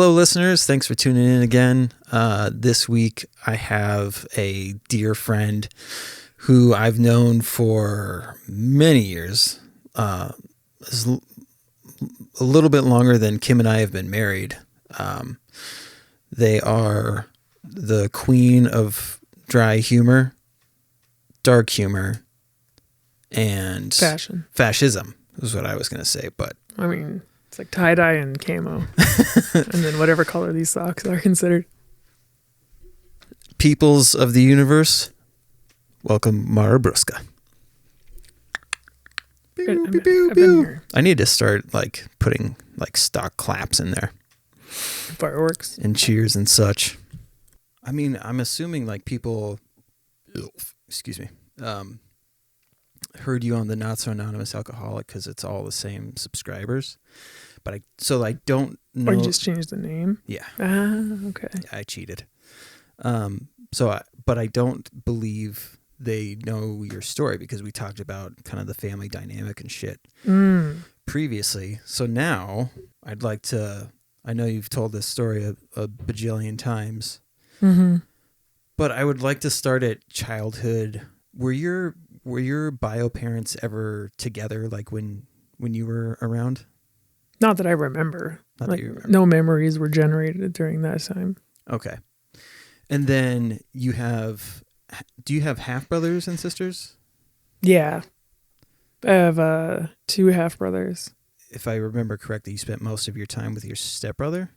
Hello, listeners. Thanks for tuning in again. This week, I have a dear friend who I've known for many years. Is a little bit longer than Kim and I have been married. They are the queen of dry humor, dark humor, and fascism is what I was going to say. But I mean, it's like tie-dye and camo. And then whatever color these socks are considered. Peoples of the universe, welcome Mara Bruska. Pew, pew, pew, pew. I need to start like putting like stock claps in there. Fireworks. And cheers and such. I mean, I'm assuming like people, excuse me, heard you on the Not So Anonymous Alcoholic because it's all the same subscribers. But I don't know. Or you just changed the name? Yeah. Okay. I cheated. But I don't believe they know your story because we talked about kind of the family dynamic and shit previously. So now I'd like to, I know you've told this story a bajillion times, but I would like to start at childhood. Were your bio parents ever together, like when you were around? Not that I remember. Not that you remember. No memories were generated during that time. Okay. And then do you have half brothers and sisters? Yeah. I have 2 half brothers. If I remember correctly, you spent most of your time with your stepbrother?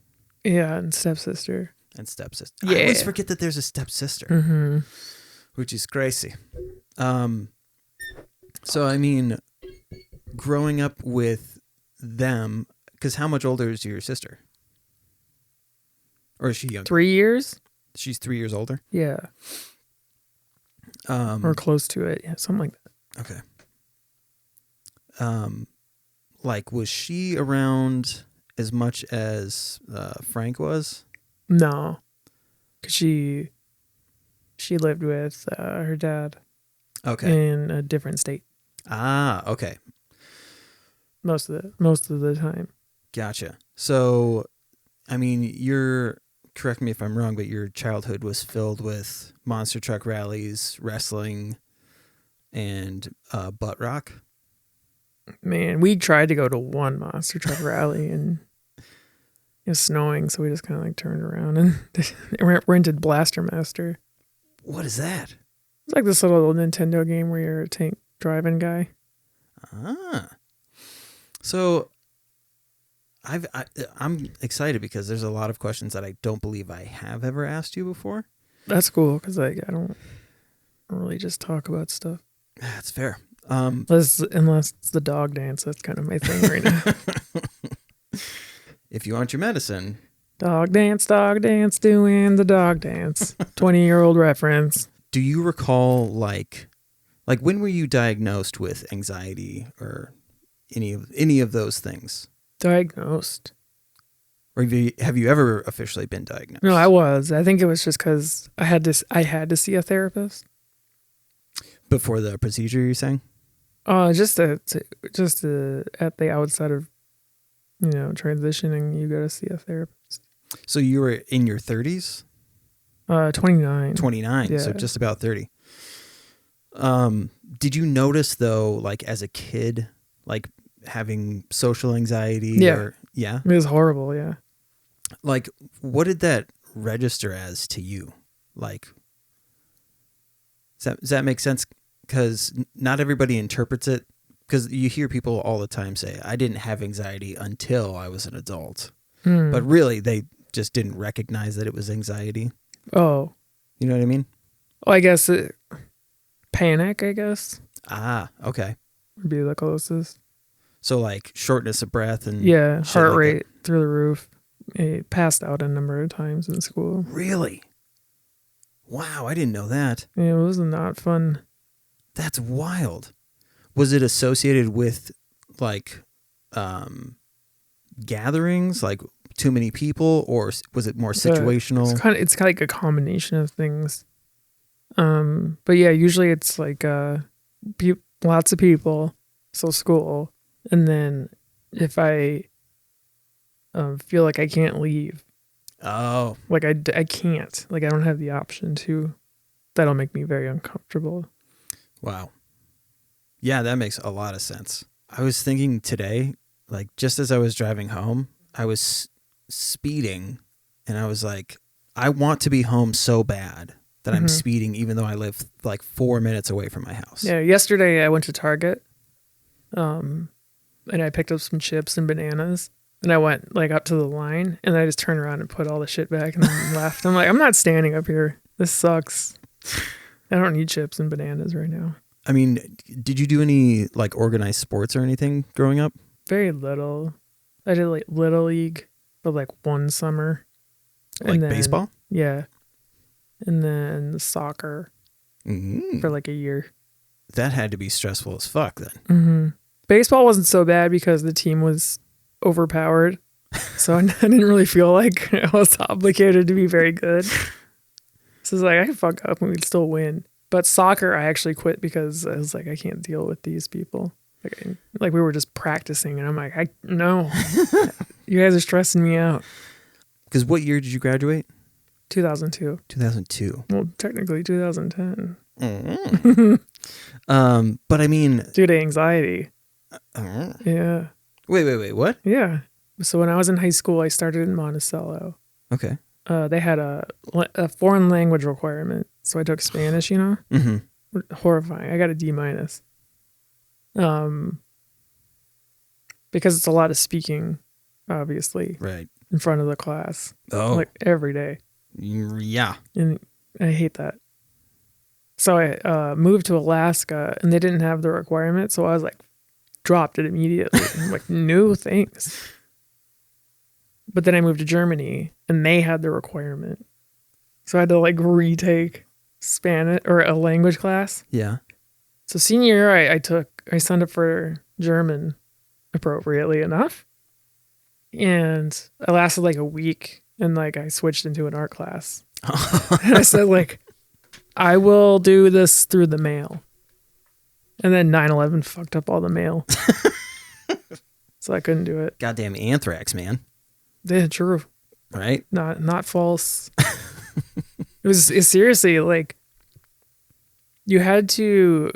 Yeah, and stepsister. And stepsister. Yeah. I always forget that there's a stepsister, which is crazy. So, I mean, growing up with them, because how much older is your sister? Or is she younger? 3 years? She's 3 years older? Yeah. Or close to it. Yeah, something like that. Okay. Like, was she around as much as Frank was? No. Because she lived with her dad. Okay. In a different state. Ah, okay. Most of the time. Gotcha. So, I mean, correct me if I'm wrong, but your childhood was filled with monster truck rallies, wrestling, and butt rock. Man, we tried to go to one monster truck rally and it was snowing, so we just kind of like turned around and rented Blaster Master. What is that? It's like this little Nintendo game where you're a tank driving guy. Ah. So I'm excited because there's a lot of questions that I don't believe I have ever asked you before. That's cool because I don't really just talk about stuff. That's fair. Unless it's the dog dance, that's kind of my thing right now. If you want your medicine. Dog dance, doing the dog dance. 20-year-old reference. Do you recall like when were you diagnosed with anxiety or any of those things? Diagnosed? Or have you ever officially been diagnosed? No, I was. I think it was just because I had to see a therapist before the procedure. You're saying? Just at the outside of transitioning, you got to see a therapist. So you were in your 30s? 29. 29, yeah. So just about 30. Did you notice though, like as a kid, like having social anxiety? Yeah. Yeah. It was horrible. Yeah. Like, what did that register as to you? Like, does that make sense? Because not everybody interprets it. Because you hear people all the time say, I didn't have anxiety until I was an adult. But really, they just didn't recognize that it was anxiety. Oh. You know what I mean? Oh, I guess panic, I guess. Ah, okay. Would be the closest. So like shortness of breath and heart rate through the roof. I passed out a number of times in school. Really? Wow, I didn't know that. Yeah, it was not fun. That's wild. Was it associated with like gatherings, like too many people, or was it more situational? It's kind of like a combination of things. But yeah, usually it's like lots of people, so school, and then if I feel like I can't leave, Oh, Like I can't. Like I don't have the option to. That'll make me very uncomfortable. wow. Yeah, that makes a lot of sense. I was thinking today, like just as I was driving home, I was speeding and I was like, I want to be home so bad that I'm speeding even though I live like 4 minutes away from my house. Yeah, yesterday I went to Target, and I picked up some chips and bananas, and I went like up to the line, and I just turned around and put all the shit back and then left. I'm like, I'm not standing up here. This sucks. I don't need chips and bananas right now. I mean, did you do any like organized sports or anything growing up? Very little. I did like Little League for like one summer. Like And then, baseball? Yeah. And then soccer Mm-hmm. for like a year. That had to be stressful as fuck then. Mm-hmm. Baseball wasn't so bad because the team was overpowered. So I didn't really feel like I was obligated to be very good. So it's like, I could fuck up and we'd still win. But soccer, I actually quit because I was like, I can't deal with these people. Like we were just practicing, and I'm like, no, you guys are stressing me out. Because what year did you graduate? 2002. 2002. Well, technically 2010. But I mean, Due to anxiety. Yeah. Wait, what? Yeah. So when I was in high school, I started in Monticello. Okay. They had a foreign language requirement. So I took Spanish, Mm-hmm. Horrifying. I got a D-. Because it's a lot of speaking, obviously, Right. in front of the class. Oh. Like every day. Yeah. And I hate that. So I moved to Alaska, and they didn't have the requirement. So I was like, dropped it immediately. I'm like, no thanks. But then I moved to Germany, and they had the requirement. So I had to like retake Spanish or a language class. Yeah. So senior year, I signed up for German, appropriately enough. And I lasted like a week, and like I switched into an art class. And I said like, I will do this through the mail. And then 9/11 fucked up all the mail. So I couldn't do it. Goddamn anthrax, man. Yeah, true. Right? Not false. It's seriously like they had to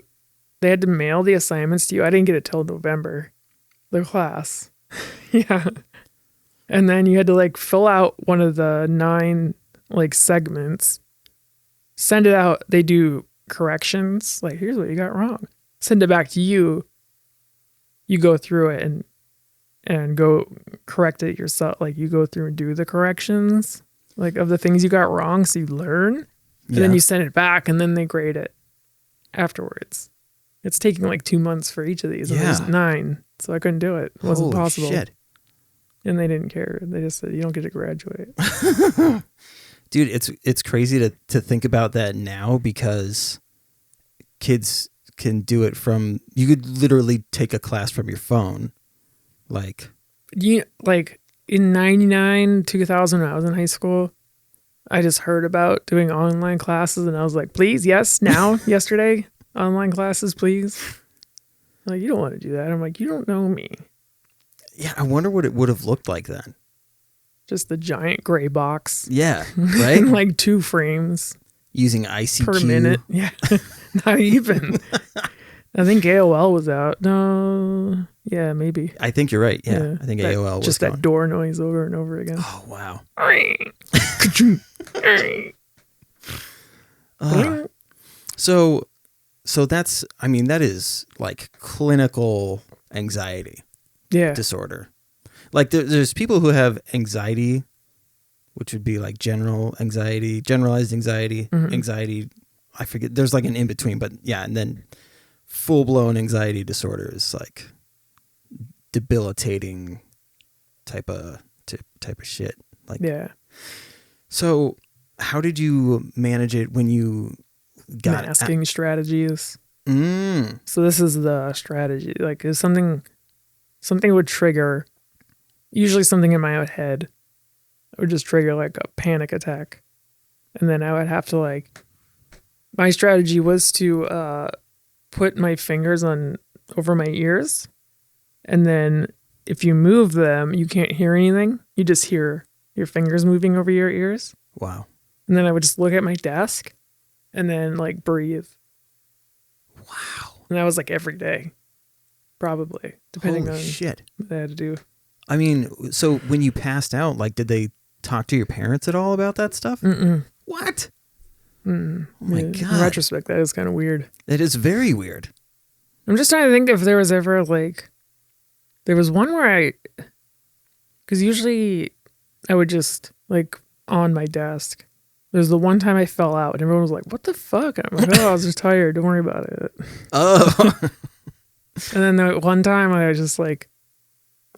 mail the assignments to you. I didn't get it till November. The class. Yeah. And then you had to like fill out one of the 9 like segments, send it out. They do corrections. Like, here's what you got wrong. Send it back to you. You go through it and go correct it yourself. Like you go through and do the corrections like of the things you got wrong. So you learn and then you send it back, and then they grade it afterwards. It's taking like 2 months for each of these. And there's 9. So I couldn't do it. It wasn't Holy possible. Shit. And they didn't care. They just said, you don't get to graduate. Dude, it's crazy to think about that now, because kids can do it from, you could literally take a class from your phone. Like In 99, 2000, when I was in high school, I just heard about doing online classes, and I was like, please, yes, now, yesterday, online classes, please. Like, you don't want to do that. I'm like, you don't know me. Yeah, I wonder what it would have looked like then. Just the giant gray box. Yeah, right? Like 2 frames Using ICQ. per minute. Yeah, not even. I think AOL was out. No, yeah, maybe. I think you're right. Yeah, I think AOL was just gone. that door noise over and over again. Oh, wow. So that's, I mean, that is like clinical anxiety disorder. Like there's people who have anxiety, which would be like generalized anxiety, anxiety. I forget. There's like an in between, but yeah. And then full blown anxiety disorder is like debilitating type of shit. Like, yeah. So how did you manage it when you got masking strategies? Mm. So this is the strategy. Like, if something would trigger, usually something in my own head would just trigger like a panic attack. And then I would have to like, my strategy was to put my fingers over my ears. And then if you move them, you can't hear anything. You just hear your fingers moving over your ears. Wow. And then I would just look at my desk and then like breathe. Wow. And that was like every day, probably, depending on shit. what I had to do. I mean, so when you passed out, like, did they talk to your parents at all about that stuff? Mm-mm. What? Mm-mm. Oh my God. God. In retrospect, that is kind of weird. It is very weird. I'm just trying to think if there was ever like, there was one where because usually I would just like on my desk. There's the one time I fell out and everyone was like, what the fuck? I'm like, oh, I was just tired. Don't worry about it. Oh. And then the one time I was just like,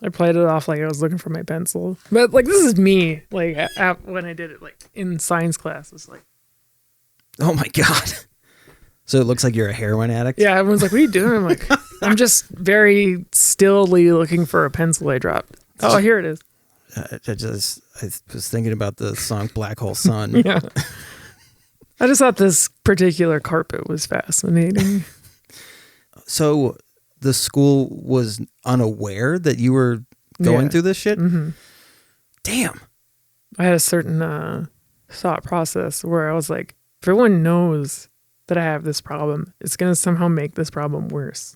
I played it off like I was looking for my pencil. But like, this is me, like when I did it, like in science class. It's like, Oh my God. So it looks like you're a heroin addict? yeah, everyone's like, what are you doing? I'm like, I'm just very stillly looking for a pencil I dropped. Oh, here it is. I was thinking about the song Black Hole Sun. Yeah. I just thought this particular carpet was fascinating. So the school was unaware that you were going through this shit? Mm-hmm. Damn. I had a certain thought process where I was like, if everyone knows that I have this problem, it's going to somehow make this problem worse.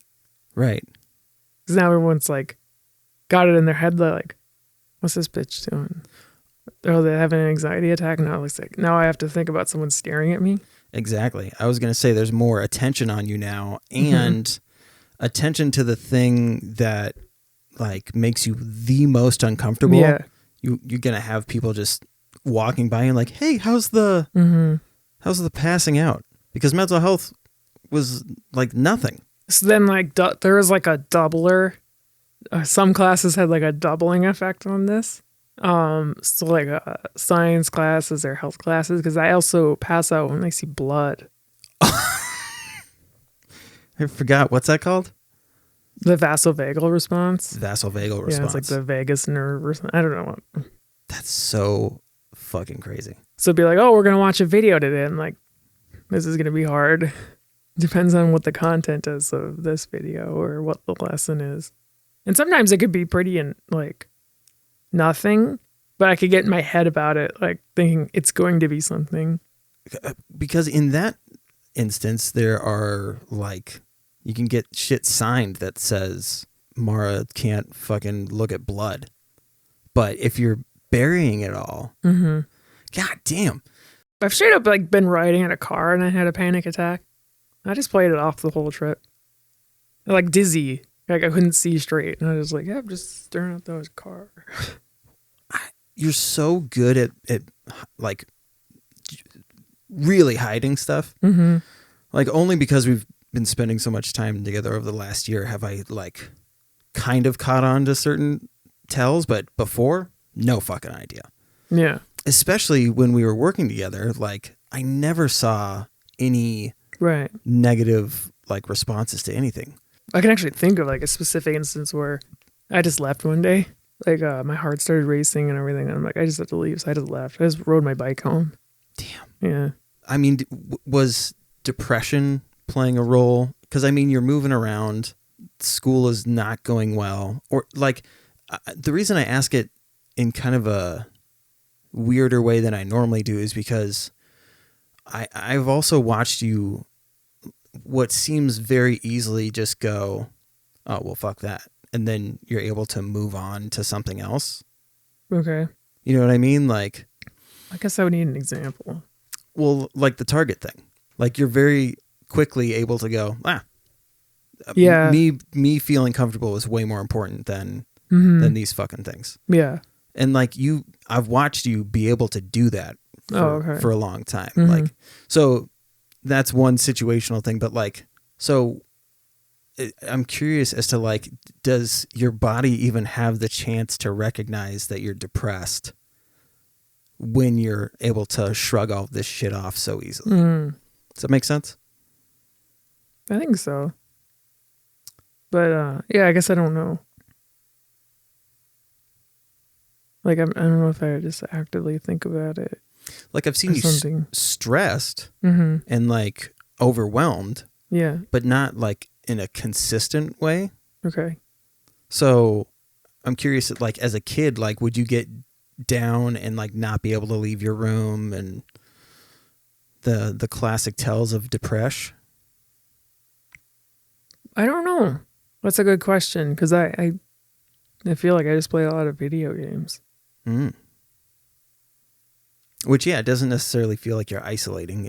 Right. Because now everyone's like, got it in their head. They're like, what's this bitch doing? Oh, they have an anxiety attack. Now it's like, now I have to think about someone staring at me. Exactly. I was going to say there's more attention on you now and attention to the thing that like makes you the most uncomfortable. Yeah. You're going to have people just walking by and like, hey, how's the passing out? Because mental health was like nothing. So then like there was like a doubler. Some classes had like a doubling effect on this. So like science classes or health classes, because I also pass out when I see blood. I forgot. What's that called? The vasovagal response. Vasovagal response. Yeah, it's like the vagus nerve or something. I don't know what. That's so fucking crazy. So it'd be like, oh, we're going to watch a video today. I'm like, this is going to be hard. Depends on what the content is of this video or what the lesson is. And sometimes it could be pretty and like nothing, but I could get in my head about it, like thinking it's going to be something. Because in that instance, there are like, you can get shit signed that says Mara can't fucking look at blood. But if you're burying it all, God damn. I've straight up like been riding in a car and I had a panic attack. I just played it off the whole trip. Like dizzy. Like I couldn't see straight. And I was like, yeah, I'm just staring at the car. You're so good at like really hiding stuff. Mm-hmm. Like only because we've been spending so much time together over the last year have I like kind of caught on to certain tells, but before, no fucking idea. Yeah. Especially when we were working together, like I never saw any Right. negative like responses to anything. I can actually think of like a specific instance where I just left one day. Like my heart started racing and everything. And I'm like, I just have to leave. So I just left. I just rode my bike home. Damn. Yeah. I mean, was depression playing a role? Because I mean, you're moving around. School is not going well. Or like the reason I ask it in kind of a weirder way than I normally do is because I've also watched you what seems very easily just go, oh, well, fuck that. And then you're able to move on to something else. Okay. You know what I mean? Like, I guess I would need an example. well, like the Target thing. Like you're very quickly able to go, Yeah. Me feeling comfortable is way more important than these fucking things. Yeah. And like I've watched you be able to do that for a long time. Like, so that's one situational thing, but like, so I'm curious as to like, does your body even have the chance to recognize that you're depressed when you're able to shrug all this shit off so easily? Does that make sense? I think so. But yeah, I guess I don't know. Like I don't know if I just actively think about it. Like I've seen you stressed and like overwhelmed. Yeah. But not like in a consistent way. Okay. So I'm curious, like as a kid, like would you get down and like not be able to leave your room, and the classic tells of depression? I don't know. That's a good question, because I feel like I just play a lot of video games. Mm. Which, yeah, it doesn't necessarily feel like you're isolating.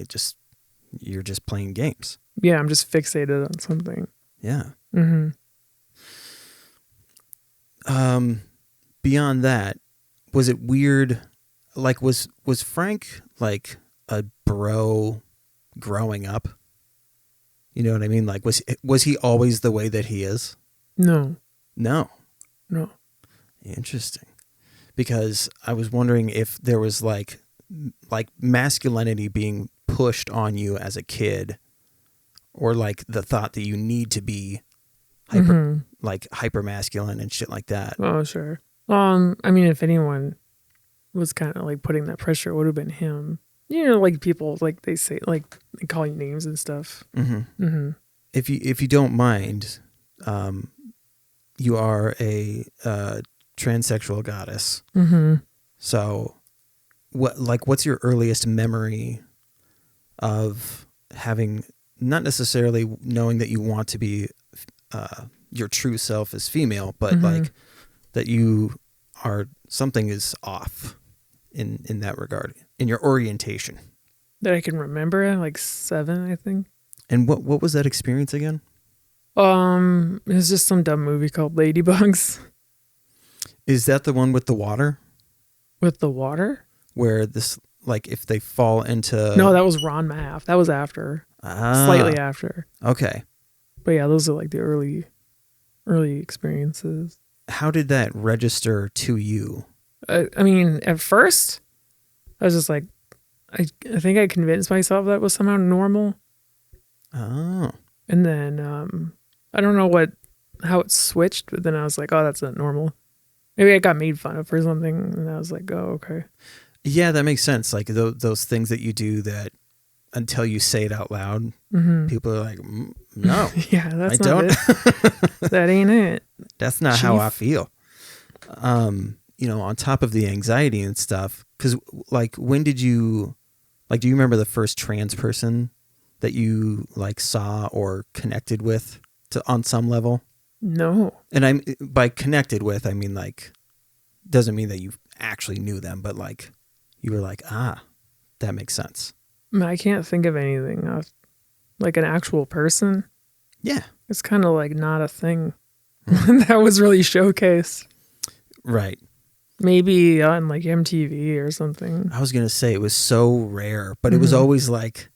You're just playing games. Yeah, I'm just fixated on something. Yeah. Mm-hmm. Beyond that, was it weird? Like, was Frank like a bro growing up? You know what I mean? Like, was he always the way that he is? No. No. Interesting. Because I was wondering if there was like masculinity being pushed on you as a kid, or like the thought that you need to be hyper masculine and shit like that. Oh, sure. I mean, if anyone was kind of like putting that pressure, it would have been him. You know, like people, like they say, like they call you names and stuff. Mm-hmm. Mm-hmm. If you don't mind, you are a transsexual goddess. Mm-hmm. So, what's your earliest memory of having, not necessarily knowing that you want to be your true self as female, but like that you are, something is off in that regard, in your orientation? That I can remember, like 7, I think. And what was that experience again? It was just some dumb movie called Ladybugs. Is that the one with the water? With the water? Where this, like, if they fall into... No, that was Ron Maff. That was after. Slightly after. Okay. But yeah, those are like the early experiences. How did that register to you? I mean, at first, I was just like, I think I convinced myself that was somehow normal. Oh. And then I don't know how it switched, but then I was like, oh, that's not normal. Maybe I got made fun of or something, and I was like, oh, okay. Yeah, that makes sense. Like those things that you do that until you say it out loud, people are like, no. Yeah, that's I not don't. it. That ain't it. That's not how I feel. On top of the anxiety and stuff, because like, when did you, like, do you remember the first trans person that you like saw or connected with on some level? No. And by connected with, I mean, like, doesn't mean that you actually knew them, but like you were like, that makes sense. I can't think of anything like an actual person. Yeah. It's kind of like not a thing that was really showcased. Right. Maybe on like MTV or something. I was going to say it was so rare, but it was always like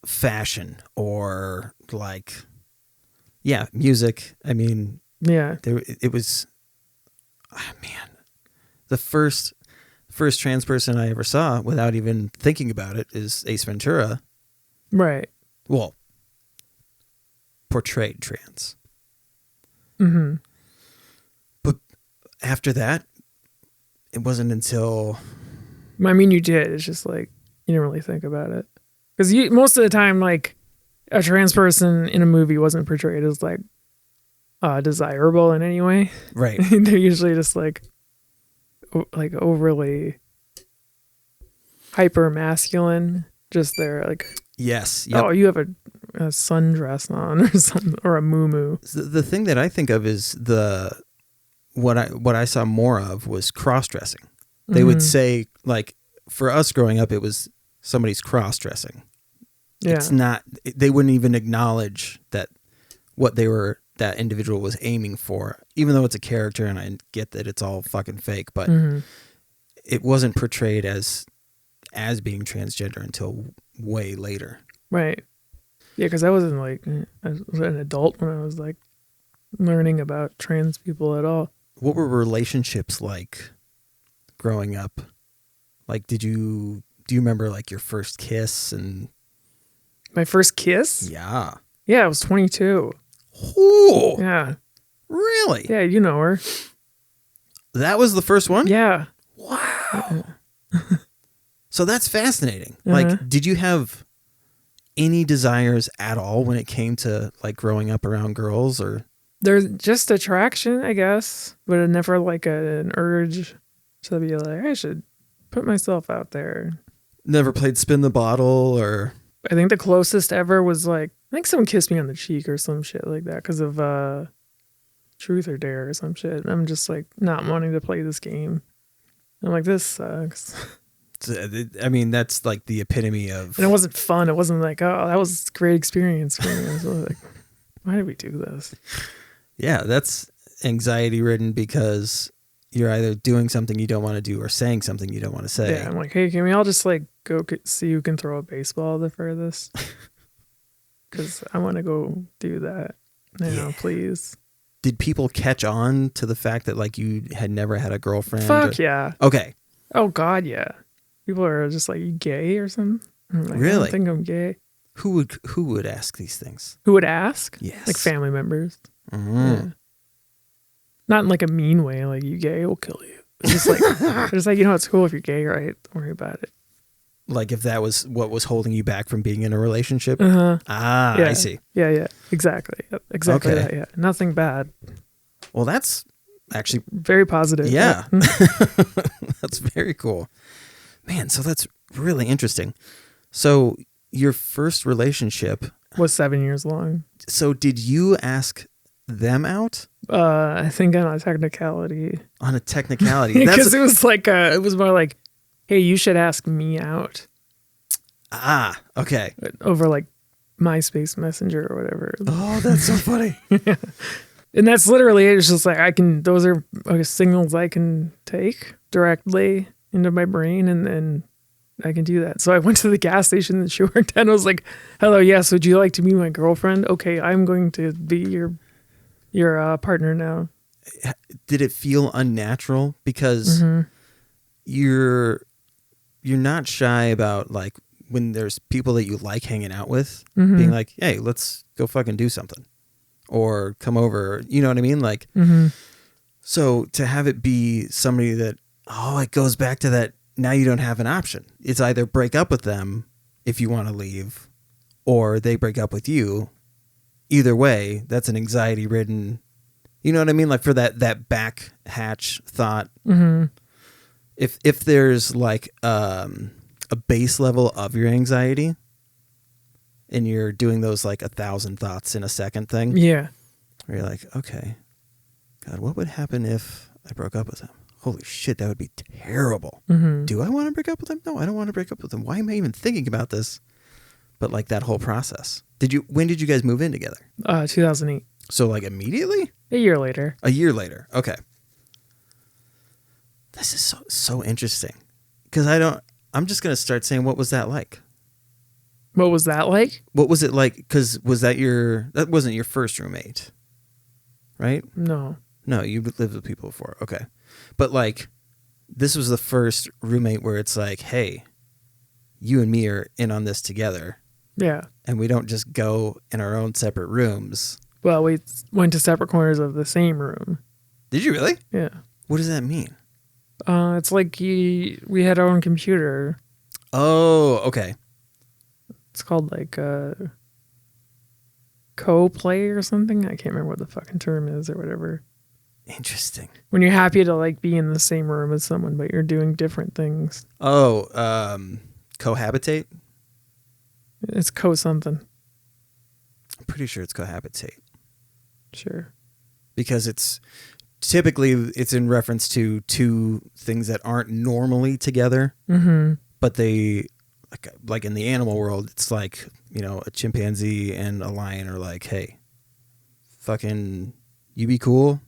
fashion or like, yeah, music. I mean, yeah, it was, man, the first trans person I ever saw without even thinking about it is Ace Ventura. Right. Well, portrayed trans. Mm-hmm. But after that, it wasn't until... I mean, you did. It's just like, you didn't really think about it. Because most of the time, like, a trans person in a movie wasn't portrayed as like desirable in any way. Right. They're usually just like overly hyper masculine. Just they're like, yes. Yep. Oh, you have a sundress on or something, or a muumuu. The thing that I think of is what I saw more of was cross-dressing. They would say, like, for us growing up, it was somebody's cross-dressing. Yeah. It's not, they wouldn't even acknowledge that that individual was aiming for, even though it's a character, and I get that it's all fucking fake, but it wasn't portrayed as being transgender until way later. Right. Yeah, because I was an adult when I was like learning about trans people at all. What were relationships like growing up? Like, do you remember like your first kiss and... My first kiss? Yeah. Yeah, I was 22. Oh. Yeah. Really? Yeah, you know her. That was the first one? Yeah. Wow. So that's fascinating. Like, did you have any desires at all when it came to like growing up around girls, or? There's just attraction, I guess, but never like an urge So I'd be like, I should put myself out there. Never played spin the bottle or... I think the closest ever was like, I think someone kissed me on the cheek or some shit like that because of Truth or Dare or some shit. And I'm just like not wanting to play this game. I'm like, this sucks. I mean, that's like the epitome of... And it wasn't fun. It wasn't like, oh, that was a great experience for me. I was like, why did we do this? Yeah, that's anxiety ridden because you're either doing something you don't want to do or saying something you don't want to say. Yeah, I'm like, hey, can we all just like go see who can throw a baseball the furthest? Because I want to go do that now, please. Did people catch on to the fact that like you had never had a girlfriend? Fuck yeah. Okay. Oh God, yeah. People are just like, you gay or something? I'm like, Really? I don't think I'm gay. Who would ask these things? Who would ask? Yes. Like family members. Mm-hmm. Yeah. Not in like a mean way, like you gay, we'll kill you. It's just like, they're just like, you know, it's cool if you're gay, right? Don't worry about it. Like if that was what was holding you back from being in a relationship? Yeah. I see. Yeah. Exactly. Exactly Okay. that, yeah. Nothing bad. Well, that's actually... Very positive. Yeah. That's very cool. Man, so that's really interesting. So your first relationship... Was 7 years long. So did you ask them out? I think on a technicality. On a technicality? Because it was like, it was more like, hey, you should ask me out. Ah, okay. Over like MySpace Messenger or whatever. Oh, that's so funny. Yeah. And that's literally it. It's just like those are signals I can take directly into my brain and then I can do that. So I went to the gas station that she worked at and I was like, hello, yes, would you like to be my girlfriend? Okay, I'm going to be your partner now. Did it feel unnatural? Because you're not shy about like when there's people that you like hanging out with being like, hey, let's go fucking do something. Or come over, you know what I mean? Like, so to have it be somebody that, it goes back to that. Now you don't have an option. It's either break up with them if you want to leave or they break up with you. Either way, that's an anxiety ridden, you know what I mean? Like for that back hatch thought, if there's like, a base level of your anxiety, and you're doing those like 1,000 thoughts in a second thing. Yeah. Where you're like, okay, God, what would happen if I broke up with him? Holy shit, that would be terrible. Do I want to break up with him? No, I don't want to break up with him. Why am I even thinking about this? But like that whole process. When did you guys move in together? 2008. So like immediately? A year later. A year later. Okay. This is so interesting. Because I'm just going to start saying, what was that like? What was that like? What was it like? Because that wasn't your first roommate, right? No, you lived with people before. Okay. But like, this was the first roommate where it's like, hey, you and me are in on this together. Yeah. And we don't just go in our own separate rooms. Well, we went to separate corners of the same room. Did you really? Yeah. What does that mean? It's like we had our own computer. Oh, okay. It's called like co-play or something. I can't remember what the fucking term is or whatever. Interesting. When you're happy to like be in the same room as someone, but you're doing different things. Oh, cohabitate? It's co-something. I'm pretty sure it's cohabitate. Sure. Because it's typically in reference to two things that aren't normally together, but they... Like in the animal world, it's like, you know, a chimpanzee and a lion are like, hey, fucking, you be cool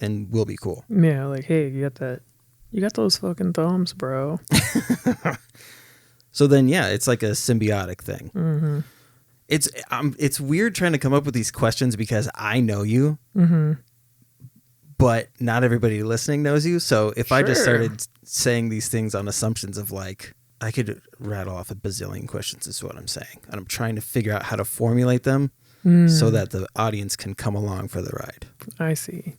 and we'll be cool. Yeah, like, hey, you got those fucking thumbs, bro. So then, yeah, it's like a symbiotic thing. It's weird trying to come up with these questions because I know you, but not everybody listening knows you. So if I just started saying these things on assumptions of like, I could rattle off a bazillion questions is what I'm saying. And I'm trying to figure out how to formulate them so that the audience can come along for the ride. I see.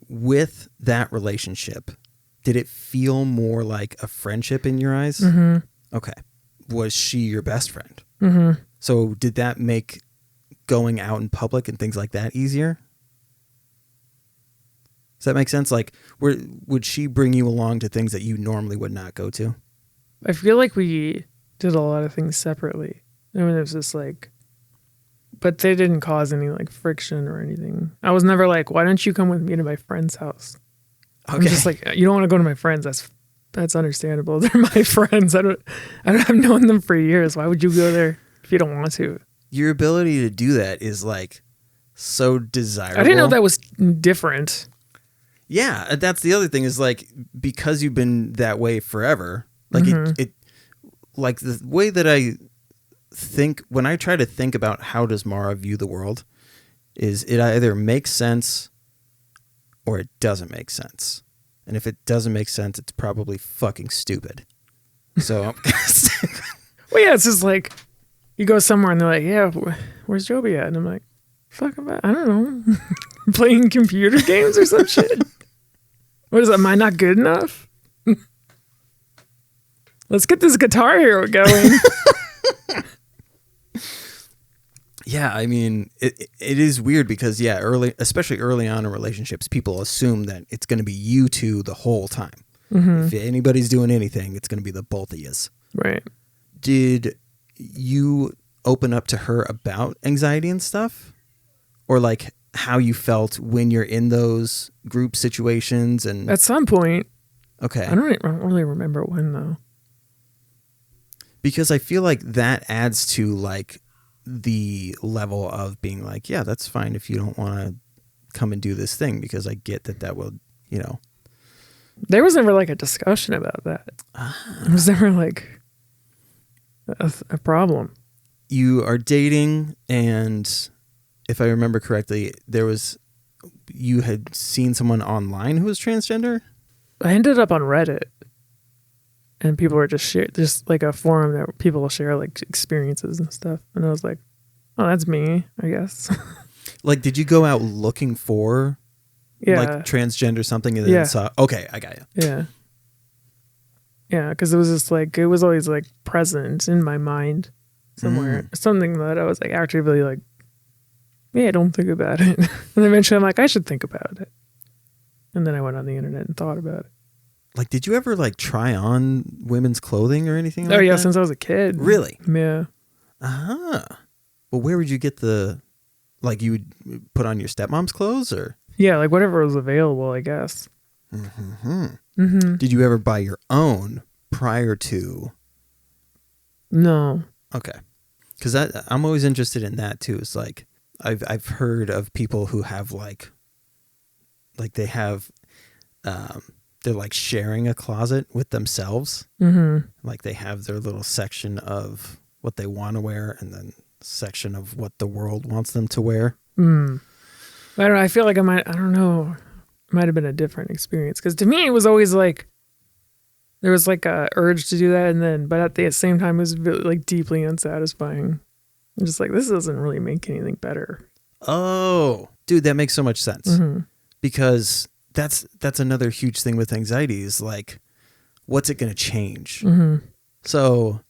With that relationship, did it feel more like a friendship in your eyes? Okay. Was she your best friend? So did that make going out in public and things like that easier? Does that make sense? Like, would she bring you along to things that you normally would not go to? I feel like we did a lot of things separately. I mean, it was just like, but they didn't cause any like friction or anything. I was never like, why don't you come with me to my friend's house? Okay. I'm just like, you don't want to go to my friends. That's understandable. They're my friends. I've known them for years. Why would you go there if you don't want to? Your ability to do that is like so desirable. I didn't know that was different. Yeah, that's the other thing is like, because you've been that way forever, like it like the way that I think when I try to think about how does Mara view the world is it either makes sense or it doesn't make sense. And if it doesn't make sense, it's probably fucking stupid. So I'm well, yeah, it's just like you go somewhere and they're like, yeah, where's Joby at? And I'm like, fuck about, I don't know, playing computer games or some shit. What is that? Am I not good enough? Let's get this Guitar Hero going. Yeah, I mean, it is weird because, yeah, especially early on in relationships, people assume that it's going to be you two the whole time. Mm-hmm. If anybody's doing anything, it's going to be the both of yous. Right. Did you open up to her about anxiety and stuff? Or like how you felt when you're in those group situations? And at some point. Okay. I don't really remember when, though. Because I feel like that adds to like the level of being like, yeah, that's fine if you don't want to come and do this thing, because I get that will, you know. There was never like a discussion about that. It was never like a problem. You are dating, and if I remember correctly, you had seen someone online who was transgender? I ended up on Reddit. And people were just like a forum that people will share like experiences and stuff. And I was like, oh, that's me, I guess. Like, did you go out looking for like transgender something and then saw, okay, I got you. Yeah. Yeah, because it was just like, it was always like present in my mind somewhere. Something that I was like actively like, yeah, don't think about it. And eventually I'm like, I should think about it. And then I went on the internet and thought about it. Like, did you ever like try on women's clothing or anything like that? Oh, yeah, since I was a kid. Really? Yeah. Uh-huh. Well, where would you get like you would put on your stepmom's clothes or? Yeah, like whatever was available, I guess. Mm-hmm. Mm-hmm. Did you ever buy your own prior to? No. Okay. Because I'm always interested in that too. It's like, I've heard of people who have like they have, they're like sharing a closet with themselves. Mm-hmm. Like they have their little section of what they want to wear and then section of what the world wants them to wear. I don't know. I feel like I don't know. It might have been a different experience. Because to me, it was always like, there was like a urge to do that. But at the same time, it was really, like deeply unsatisfying. I'm just like, this doesn't really make anything better. Oh, dude, that makes so much sense. Mm-hmm. Because that's another huge thing with anxiety is like, what's it going to change? Mm-hmm. So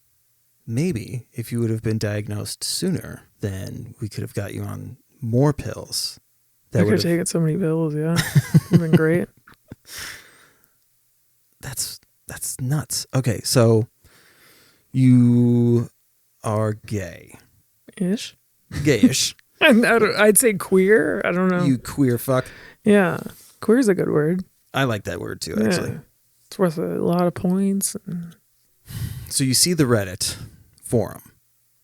maybe if you would have been diagnosed sooner, then we could have got you on more pills. I could have taken so many pills. Yeah. It'd been great. That's nuts. Okay. So you are gay-ish. Gayish. I'd say queer. I don't know. You queer fuck. Yeah. Queer is a good word. I like that word too, actually. It's worth a lot of points. So you see the Reddit forum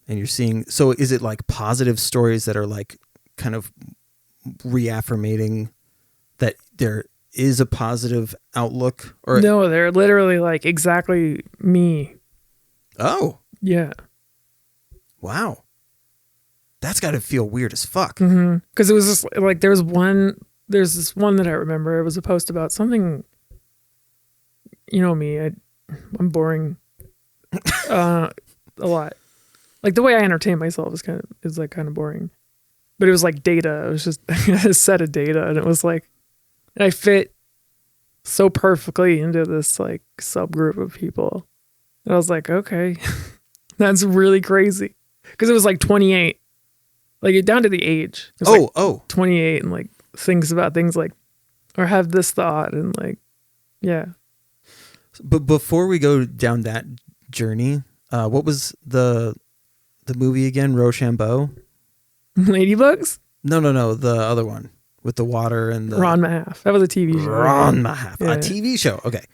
and you're seeing, so is it like positive stories that are like kind of reaffirmating that there is a positive outlook? Or no, they're literally like exactly me. Oh. Yeah. Wow. That's got to feel weird as fuck. Because it was just like, there's this one that I remember. It was a post about something, you know me, I'm boring a lot. Like the way I entertain myself is like kind of boring. But it was like data. It was just a set of data. And it was like, and I fit so perfectly into this like subgroup of people. And I was like, okay, that's really crazy. Because it was like 28. Like down to the age. It was 28 and like things about things like or have this thought, and like, yeah. But before we go down that journey, what was the movie again? Rochambeau? Ladybugs? No, the other one with the water and the Ron Mahalf. That was a TV show. Ron Mahalf, Yeah. a TV show. Okay,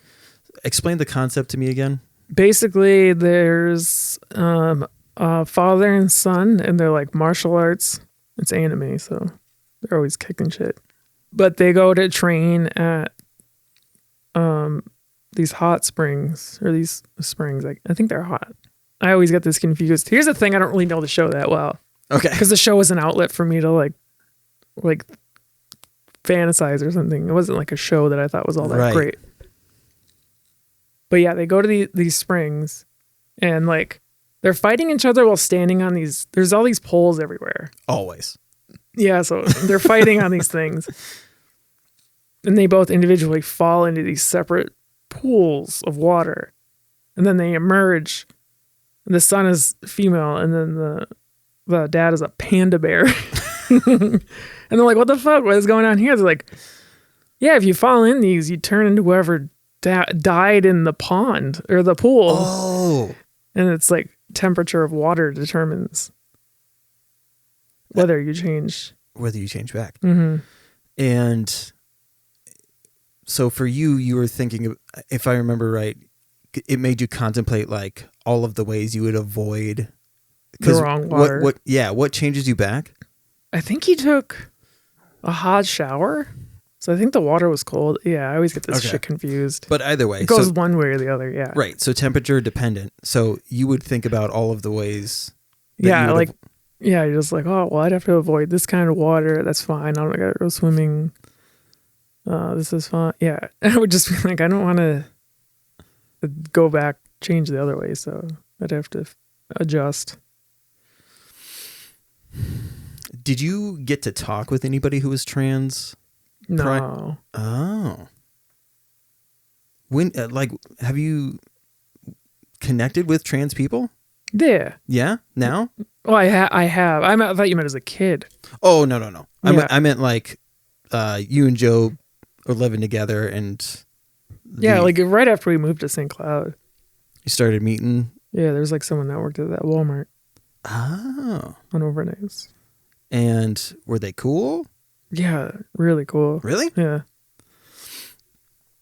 explain the concept to me again. Basically, there's a father and son, and they're like martial arts. It's anime, so they're always kicking shit. But they go to train at these hot springs, or these springs. Like, I think they're hot. I always get this confused. Here's the thing: I don't really know the show that well. Okay, because the show was an outlet for me to like fantasize or something. It wasn't like a show that I thought was all that great. But yeah, they go to these springs, and like they're fighting each other while standing on these. There's all these poles everywhere. Always. Yeah, so they're fighting on these things, and they both individually fall into these separate pools of water, and then they emerge. The son is female, and then the dad is a panda bear. And they're like, what the fuck? What is going on here? They're like, yeah, if you fall in these, you turn into whoever died in the pond or the pool. Oh. And it's like temperature of water determines whether you change. Whether you change back. Mm-hmm. And so for you were thinking, if I remember right, it made you contemplate like all of the ways you would avoid the wrong water. What changes you back? I think he took a hot shower. So I think the water was cold. Yeah, I always get this shit confused. But either way. It goes one way or the other, yeah. Right. So temperature dependent. So you would think about all of the ways. Yeah, like, you're just like, oh, well, I'd have to avoid this kind of water. That's fine. I don't gotta go swimming. This is fine. Yeah. I would just be like, I don't want to go back, change the other way. So I'd have to adjust. Did you get to talk with anybody who was trans? No. Oh. When have you connected with trans people? Yeah. Yeah. Now? Oh, I have. I thought you meant as a kid. Oh no. Yeah. I meant like you and Joe are living together, and yeah, like right after we moved to St. Cloud, you started meeting. Yeah, there's like someone that worked at that Walmart. Oh. On overnights. And were they cool? Yeah, really cool. Really? Yeah.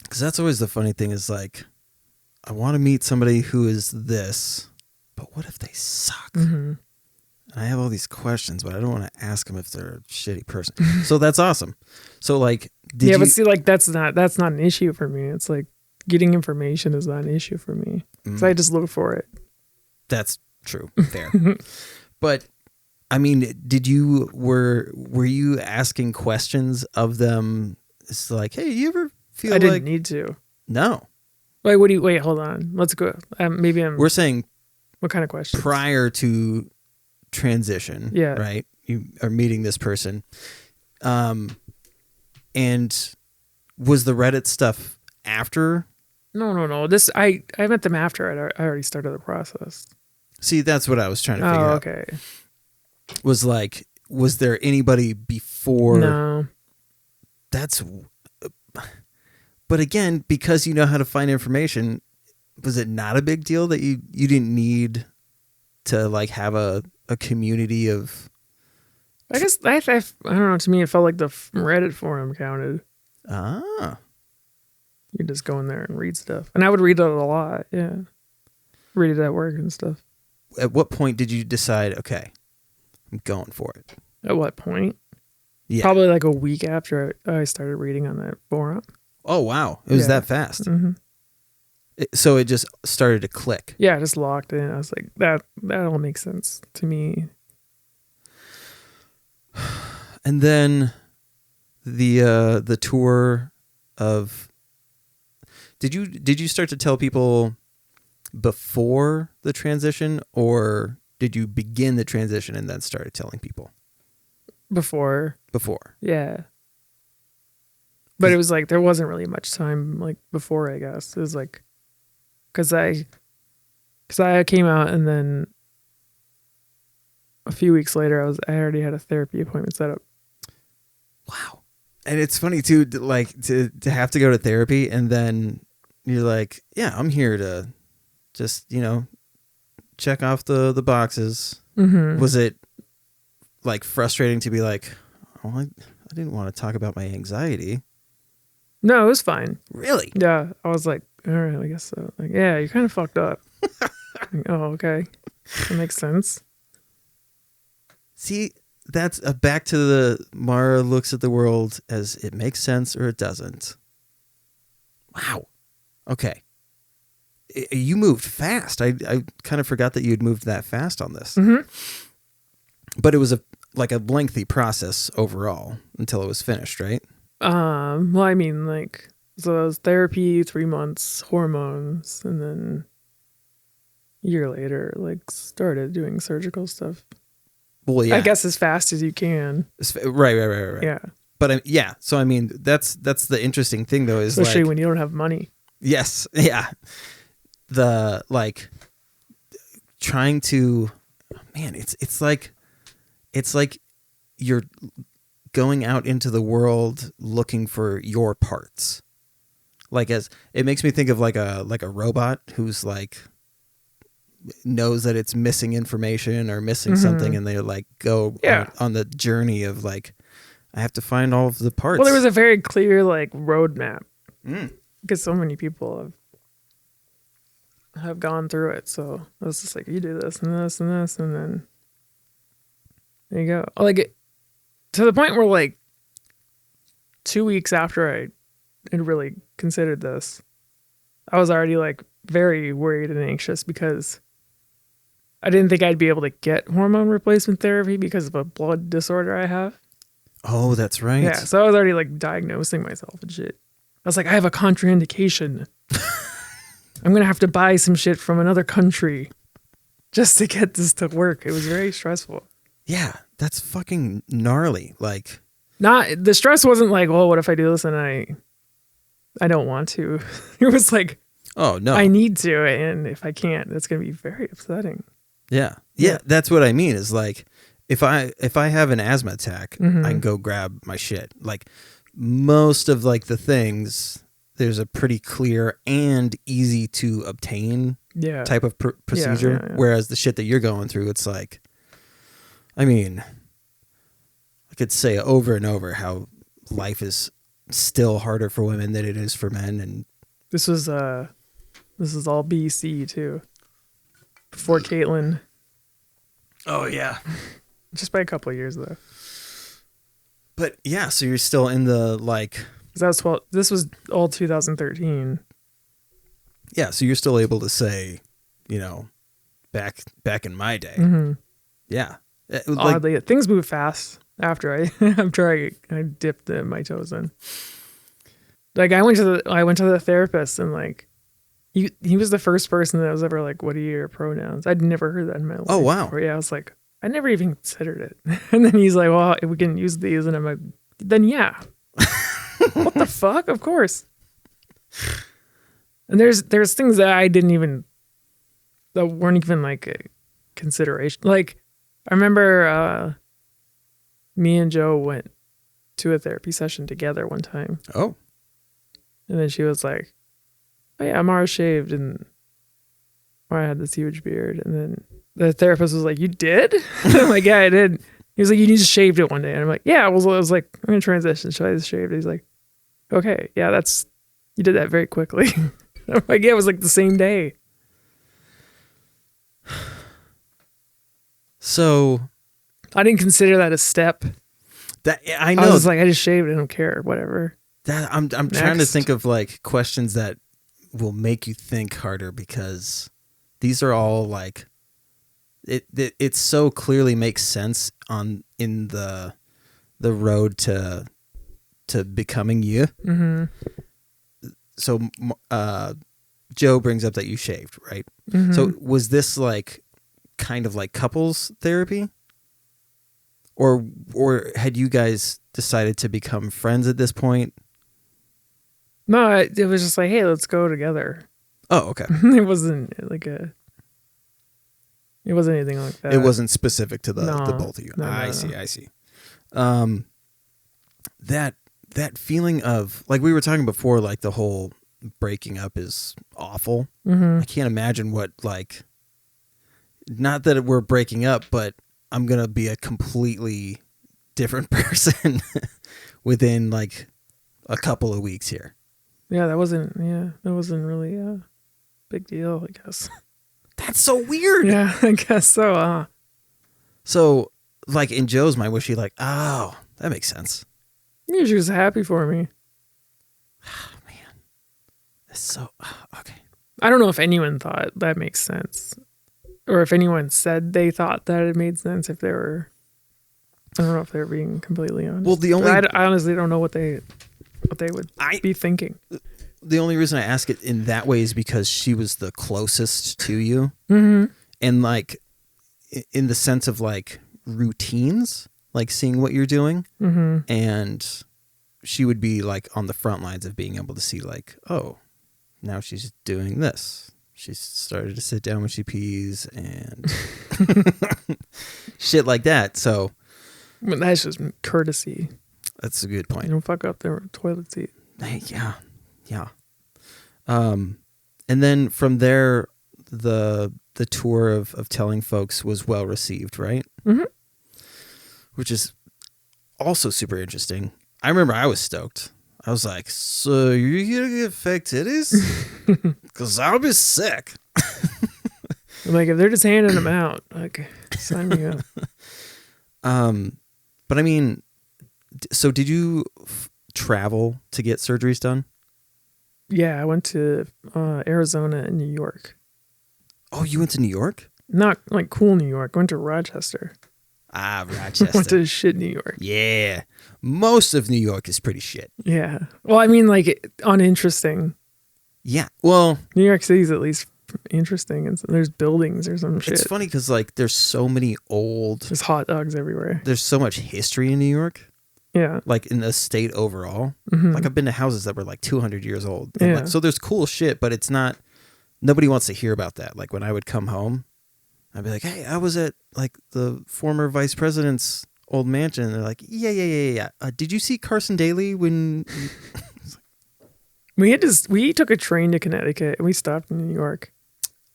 Because that's always the funny thing is like, I want to meet somebody who is this, but what if they suck? Mm-hmm. And I have all these questions, but I don't want to ask them if they're a shitty person. So that's awesome. So like, but see, like that's not an issue for me. It's like getting information is not an issue for me. So I just look for it. That's true. Fair. But I mean, were you asking questions of them? It's like, hey, you ever feel I didn't need to. No. Wait, hold on. Let's go. We're saying what kind of questions? Prior to transition. Yeah. Right. You are meeting this person. And was the Reddit stuff after? No. I met them after I already started the process. See, that's what I was trying to figure out. Okay. Was there anybody before? No. But again, because you know how to find information, was it not a big deal that you didn't need to like have a community of? I guess I don't know. To me, it felt like the Reddit forum counted. Ah. You just go in there and read stuff, and I would read it a lot. Yeah, read it at work and stuff. At what point did you decide? Okay, I'm going for it. At what point? Yeah. Probably like a week after I started reading on that forum. Oh wow, it was that fast. Mm-hmm. So it just started to click. Yeah, I just locked in. I was like, that all makes sense to me. And then the tour of did you start to tell people before the transition, or did you begin the transition and then started telling people? Before. Yeah. But it was like there wasn't really much time like before, I guess. It was like because I came out, and then a few weeks later I already had a therapy appointment set up. Wow. And it's funny too, to have to go to therapy, and then you're like, yeah, I'm here to just, check off the boxes. Mm-hmm. Was it like frustrating to be like, oh, I didn't want to talk about my anxiety? No, it was fine. Really? Yeah, I was like, all right, I guess so. Like, yeah, you're kind of fucked up. Like, oh, okay, that makes sense. See, that's back to the Mara looks at the world as it makes sense or it doesn't. Wow. Okay. You moved fast. I kind of forgot that you'd moved that fast on this. Mm-hmm. But it was a lengthy process overall until it was finished, right? Well, I mean, like, so it was therapy, 3 months, hormones, and then a year later, like, started doing surgical stuff. Well, yeah. I guess as fast as you can. Right. Yeah. But yeah, so I mean, that's the interesting thing though, is especially like, when you don't have money. Yes, yeah. The trying to, man, it's like you're going out into the world looking for your parts. Like, as it makes me think of like a robot who's like knows that it's missing information or missing something, and they like go on the journey of like, I have to find all of the parts. Well, there was a very clear like roadmap because so many people have gone through it. So it was just like, you do this and this and this, and then there you go. Like, to the point where like 2 weeks after I had really considered this, I was already like very worried and anxious because I didn't think I'd be able to get hormone replacement therapy because of a blood disorder I have. Oh, that's right. Yeah, so I was already like diagnosing myself and shit. I was like, I have a contraindication. I'm going to have to buy some shit from another country just to get this to work. It was very stressful. Yeah, that's fucking gnarly. Like, the stress wasn't like, well, what if I do this and I don't want to? It was like, oh no, I need to, and if I can't, that's going to be very upsetting. Yeah, that's what I mean. Is like, if I have an asthma attack, I can go grab my shit. Like, most of like the things, there's a pretty clear and easy to obtain type of procedure. Yeah. Whereas the shit that you're going through, it's like, I mean, I could say over and over how life is still harder for women than it is for men. And this is all BC too, before Caitlyn. Oh yeah, just by a couple of years though. But yeah, so you're still in the like. This was all 2013. Yeah, so you're still able to say, back in my day. Mm-hmm. Yeah. Oddly, things move fast after I dipped my toes in. Like, I went to the therapist, and like he was the first person that was ever like, what are your pronouns? I'd never heard that in my life. Oh wow. Before. Yeah, I was like, I never even considered it. And then he's like, well, if we can use these, and I'm like, then yeah. What the fuck? Of course. And there's things that that weren't even like a consideration. Like, I remember me and Joe went to a therapy session together one time. Oh. And then she was like, oh yeah, Mara shaved, and Mara had this huge beard. And then the therapist was like, you did? I'm like, yeah, I did. He was like, you just shaved it one day. And I'm like, yeah, I was like, I'm going to transition. Should I just shave it? He's like, okay, yeah, you did that very quickly. I'm like, yeah, it was like the same day. So I didn't consider that a step. That I know. I was like, I just shaved it. I don't care. Whatever. That I'm trying to think of like questions that will make you think harder, because these are all like it so clearly makes sense in the road to becoming you. Mm-hmm. So Joe brings up that you shaved, right? Mm-hmm. So was this like kind of like couples therapy, or had you guys decided to become friends at this point? No, it was just like, hey, let's go together. Oh, okay. It wasn't anything like that. It wasn't specific to the No, both of you. No, I see. that feeling of, like we were talking before, like the whole breaking up is awful. I can't imagine what, like, not that we're breaking up, but I'm going to be a completely different person within like a couple of weeks here. Yeah, that wasn't really a big deal, I guess. That's so weird. Yeah, I guess so. So, like, in Joe's mind, was she like, oh, that makes sense? Yeah, she was happy for me. Oh, man. It's so, okay. I don't know if anyone thought that makes sense. Or if anyone said they thought that it made sense, if they were, I don't know if they were being completely honest. Well, I honestly don't know what they would be thinking. The only reason I ask it in that way is because she was the closest to you. And like, in the sense of like routines, like seeing what you're doing. And she would be like on the front lines of being able to see like, oh, now she's doing this. She started to sit down when she pees and shit like that. So But that's just courtesy. that's a good point. You don't fuck up their toilet seat. Yeah. And then from there, the tour of telling folks was well received, right? Which is also super interesting. I remember I was stoked. I was like, so you're gonna get fake titties? Because I'll be sick. I'm like, if they're just handing them out, like, sign me up. But I mean, so did you travel to get surgeries done? Yeah, I went to Arizona and New York. Oh, you went to New York? Not like cool New York. I went to Rochester. Ah, Rochester. Went to shit New York. Yeah. Most of New York is pretty shit. Yeah. Well, I mean, like, uninteresting. Yeah. Well, New York City's at least interesting, and so there's buildings or some shit. it's funny because like there's so many There's hot dogs everywhere. there's so much history in New York, Yeah. like in the state overall. Like I've been to houses that were like 200 years old. And Yeah. like, so there's cool shit, but it's not, nobody wants to hear about that. Like when I would come home, I'd be like, hey, I was at like the former vice president's old mansion. And they're like, yeah. Did you see Carson Daly when... We took a train to Connecticut and we stopped in New York.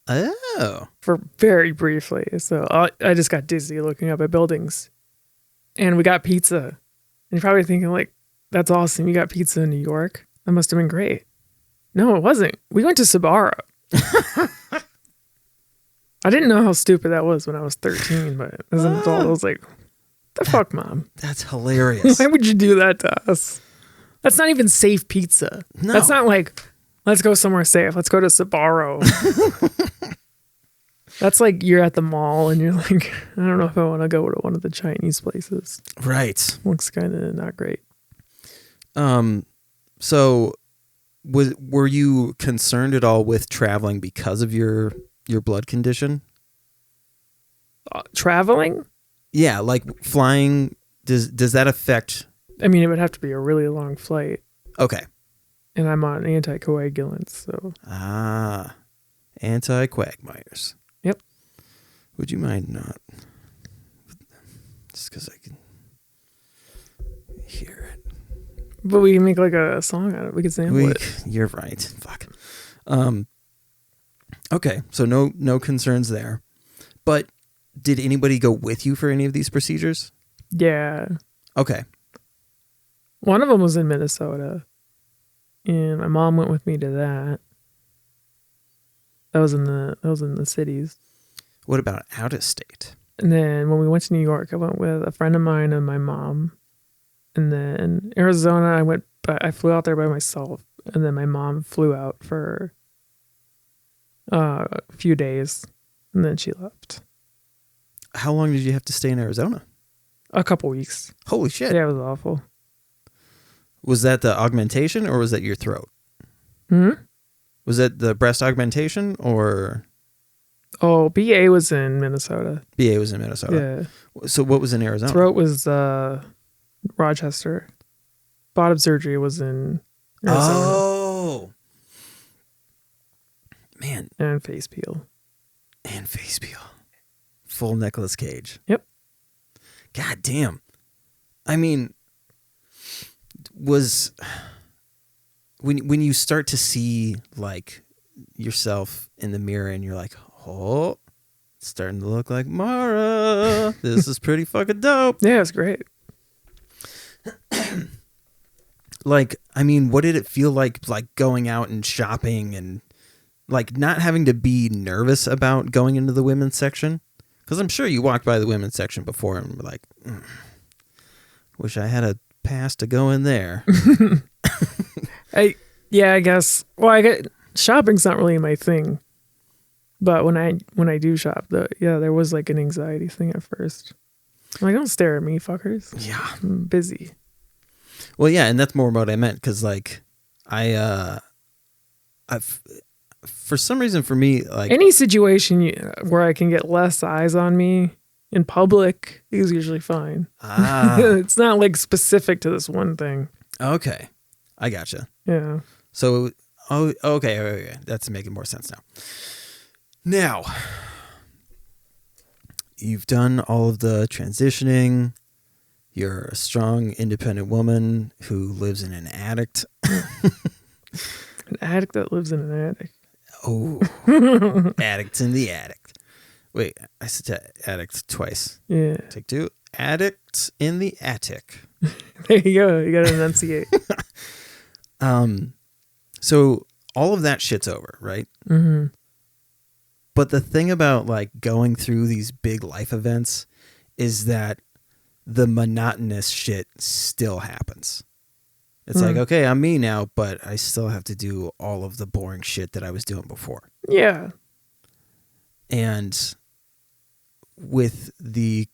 Oh. For very briefly. So I just got dizzy looking up at buildings. And we got pizza. And you're probably thinking like, that's awesome. You got pizza in New York. That must have been great. No, it wasn't. We went to Sbarro. I didn't know how stupid that was when I was 13, but as an adult, I was like, the fuck, Mom? That's hilarious. Why would you do that to us? That's not even safe pizza. No. That's not like, let's go somewhere safe. Let's go to Sbarro. That's like you're at the mall and you're like, I don't know if I want to go to one of the Chinese places. Right. Looks kind of not great. So were you concerned at all with traveling because of your blood condition? Traveling? Yeah, like flying, does that affect? I mean, it would have to be a really long flight. Okay. And I'm on anticoagulants, so. Anti-quagmires. Yep. Would you mind not? Just because I can hear it. But we can make like a song out of it. We could sample it. You're right. Fuck. Okay, so no concerns there. But did anybody go with you for any of these procedures? Yeah. Okay. One of them was in Minnesota. And my mom went with me to that. That was in the cities. What about out of state? And then when we went to New York, I went with a friend of mine and my mom. And then Arizona, I flew out there by myself. And then my mom flew out for a few days. And then she left. How long did you have to stay in Arizona? A couple weeks. Holy shit. Yeah, it was awful. Was that the augmentation or was that your throat? Was that the breast augmentation or? Oh, BA was in Minnesota. BA was in Minnesota. Yeah. So what was in Arizona? Throat was Rochester. Bottom surgery was in Arizona. Oh. Man. And face peel. Full Nicolas Cage. Yep. God damn. I mean, was when you start to see like yourself in the mirror and you're like, oh, it's starting to look like Mara. This is pretty fucking dope. Yeah, it's great. Like, I mean, what did it feel like going out and shopping and like not having to be nervous about going into the women's section? Because I'm sure you walked by the women's section before and were like, wish I had a pass to go in there. I guess. Well, shopping's not really my thing, but when I do shop, there was like an anxiety thing at first. I'm like, don't stare at me, fuckers. Yeah, I'm busy. Well, yeah, and that's more what I meant because like I've for some reason for me like any situation where I can get less eyes on me in public is usually fine. It's not like specific to this one thing. Okay, I gotcha. Yeah. So, okay, that's making more sense now. Now, you've done all of the transitioning. You're a strong, independent woman who lives in an attic. An addict that lives in an attic. Oh, addicts in the attic. Wait, I said addict twice. Yeah. Take two. Addicts in the attic. There you go. You got to enunciate. So all of that shit's over, right? Mm-hmm. But the thing about like going through these big life events is that the monotonous shit still happens. It's like, okay, I'm me now, but I still have to do all of the boring shit that I was doing before. Yeah. And with the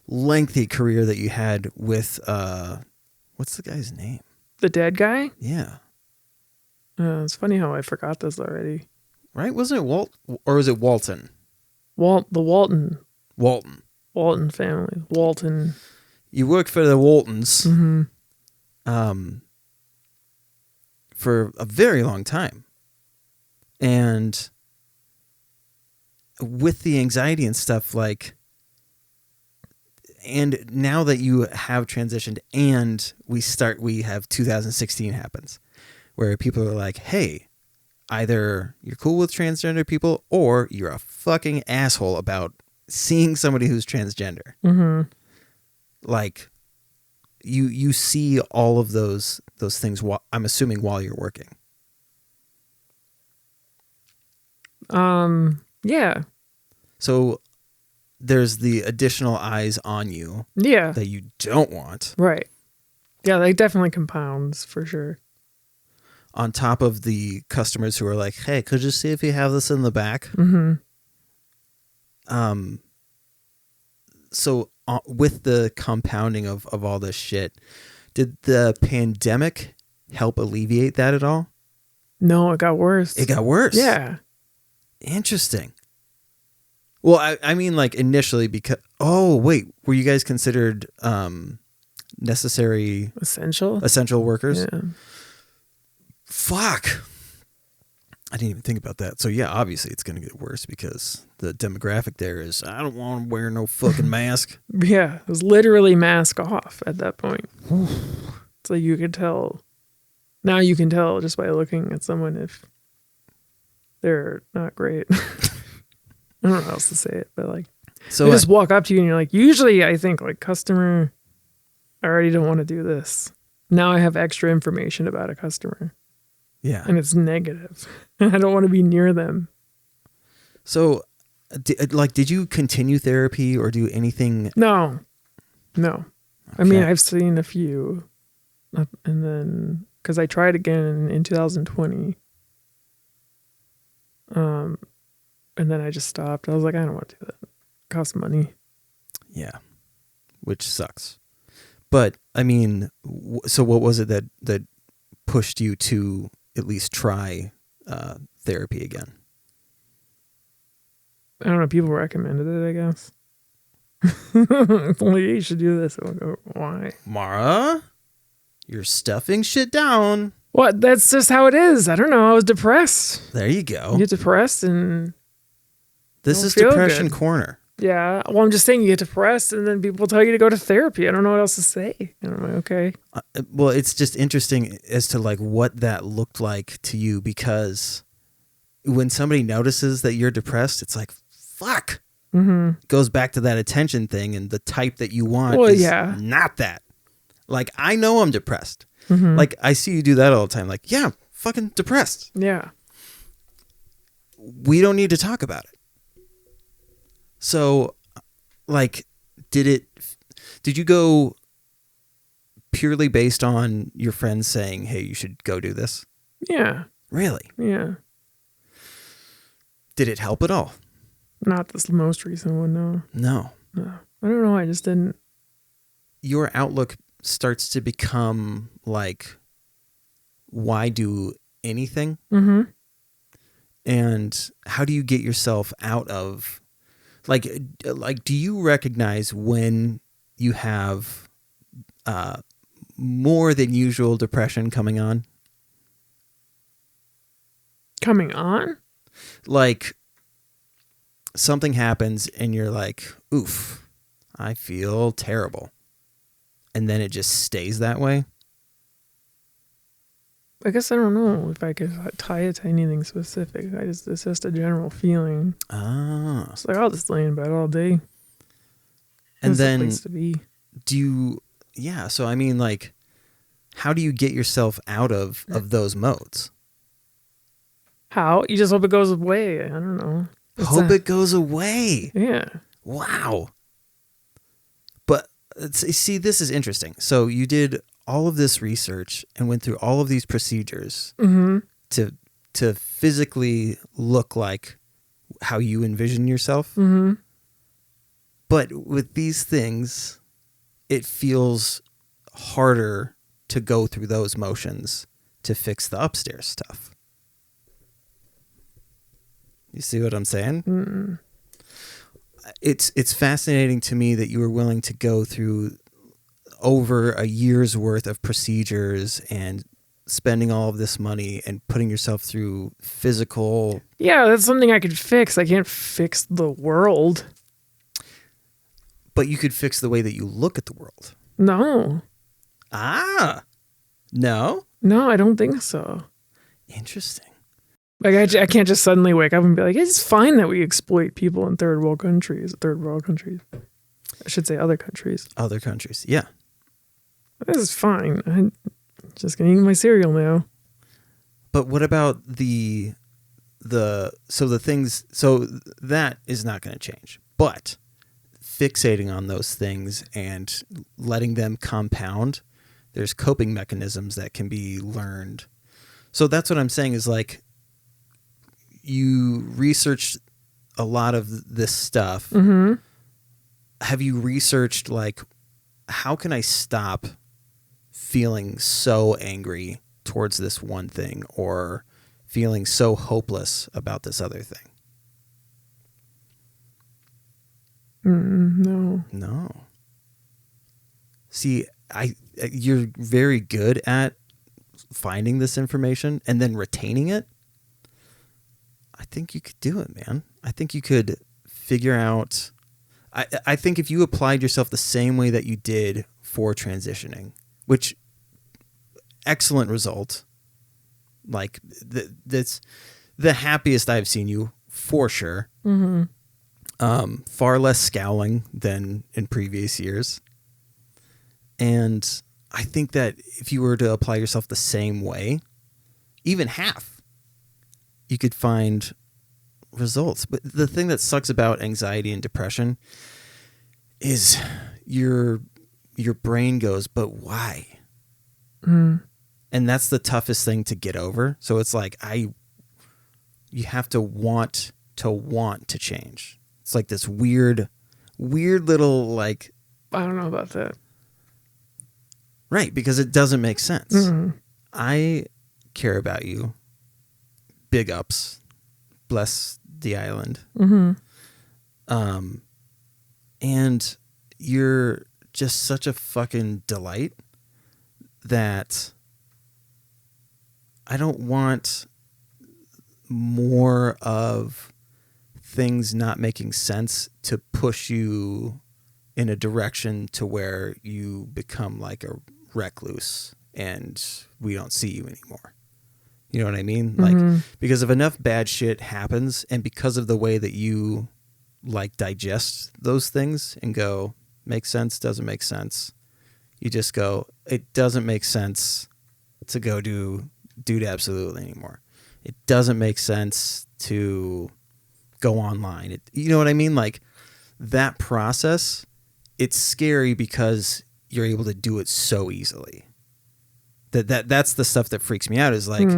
lengthy career that you had with what's the guy's name? The dead guy? Yeah. It's funny how I forgot this already. Right? Wasn't it Walt or was it Walton? The Walton family. Walton. You worked for the Waltons Mm-hmm. For a very long time. And with the anxiety and stuff, like, and now that you have transitioned and we have 2016 happens where people are like, hey, either you're cool with transgender people or you're a fucking asshole about seeing somebody who's transgender. Mm-hmm. Like you see all of those things I'm assuming while you're working. Yeah. So there's the additional eyes on you. Yeah. That you don't want. Right. Yeah, that definitely compounds for sure. On top of the customers who are like, hey, could you see if you have this in the back? Mm-hmm. So with the compounding of all this shit, did the pandemic help alleviate that at all? No, it got worse. It got worse? Yeah. Interesting. Well, I mean, like initially because, oh, wait, were you guys considered necessary? Essential workers? Yeah. Fuck. I didn't even think about that. So yeah, obviously it's going to get worse because the demographic there is, I don't want to wear no fucking mask. Yeah, it was literally mask off at that point. So you could tell. Now you can tell just by looking at someone if they're not great. I don't know how else to say it, but like, so they just walk up to you and you're like, usually I think like customer, I already don't want to do this. Now I have extra information about a customer. Yeah. And it's negative. I don't want to be near them. So, did you continue therapy or do anything? No. Okay. I mean, I've seen a few. And then, because I tried again in 2020. And then I just stopped. I was like, I don't want to do that. It costs money. Yeah. Which sucks. But, I mean, so what was it that pushed you to at least try therapy again? I don't know. People recommended it, I guess. Well, you should do this. I'll go, why? Mara, you're stuffing shit down. What? That's just how it is. I don't know. I was depressed. There you go. You get depressed and this is Depression good. Corner. Yeah. Well, I'm just saying you get depressed and then people tell you to go to therapy. I don't know what else to say. And I'm like, okay. Well, it's just interesting as to like what that looked like to you, because when somebody notices that you're depressed, it's like, fuck. Mm-hmm. Goes back to that attention thing, and the type that you want Well, is yeah. not that. Like, I know I'm depressed. Mm-hmm. Like, I see you do that all the time. Like, yeah, fucking depressed. Yeah. We don't need to talk about it. So, like, did you go purely based on your friends saying, hey, you should go do this? Yeah. Really? Yeah. Did it help at all? Not this most recent one, no. No. No. I don't know. I just didn't. Your outlook starts to become like, why do anything? Mm-hmm. And how do you get yourself out of, like, do you recognize when you have more than usual depression coming on? Coming on? Like, something happens and you're like, oof, I feel terrible. And then it just stays that way. I guess I don't know if I could tie it to anything specific. It's just a general feeling. Ah. It's like, I'll just lay in bed all day. And That's then the place to be. So I mean, like, how do you get yourself out of those modes? How? You just hope it goes away. I don't know. It goes away. Yeah. Wow. But see, this is interesting. So you did all of this research and went through all of these procedures Mm-hmm. to physically look like how you envision yourself. Mm-hmm. But with these things, it feels harder to go through those motions to fix the upstairs stuff. You see what I'm saying? Mm-mm. It's fascinating to me that you were willing to go through over a year's worth of procedures and spending all of this money and putting yourself through physical. Yeah, that's something I could fix. I can't fix the world. But you could fix the way that you look at the world. No. No? No, I don't think so. Interesting. Like, I can't just suddenly wake up and be like, it's fine that we exploit people in third world countries. I should say other countries. Other countries, yeah. This is fine. I'm just going to eat my cereal now. But what about the things, so that is not going to change. But fixating on those things and letting them compound, there's coping mechanisms that can be learned. So that's what I'm saying is, like, you researched a lot of this stuff. Mm-hmm. Have you researched, like, how can I stop feeling so angry towards this one thing or feeling so hopeless about this other thing? No. No. See, you're very good at finding this information and then retaining it. I think you could do it, man. I think you could figure out. I think if you applied yourself the same way that you did for transitioning, which excellent result. Like, that's the happiest I've seen you for sure. Mm-hmm. Far less scowling than in previous years. And I think that if you were to apply yourself the same way, even half, you could find results. But the thing that sucks about anxiety and depression is your brain goes, but why? Mm. And that's the toughest thing to get over. So it's like, you have to want to change. It's like this weird little, like, I don't know about that. Right, because it doesn't make sense. Mm-hmm. I care about you. Big ups. Bless the island. Mm-hmm. And you're just such a fucking delight that I don't want more of things not making sense to push you in a direction to where you become like a recluse and we don't see you anymore. You know what I mean? Mm-hmm. Like, because if enough bad shit happens and because of the way that you like digest those things and go, makes sense, doesn't make sense. You just go, it doesn't make sense to go do Dude Absolutely anymore. It doesn't make sense to go online. You know what I mean? Like that process, it's scary because you're able to do it so easily. That's the stuff that freaks me out is like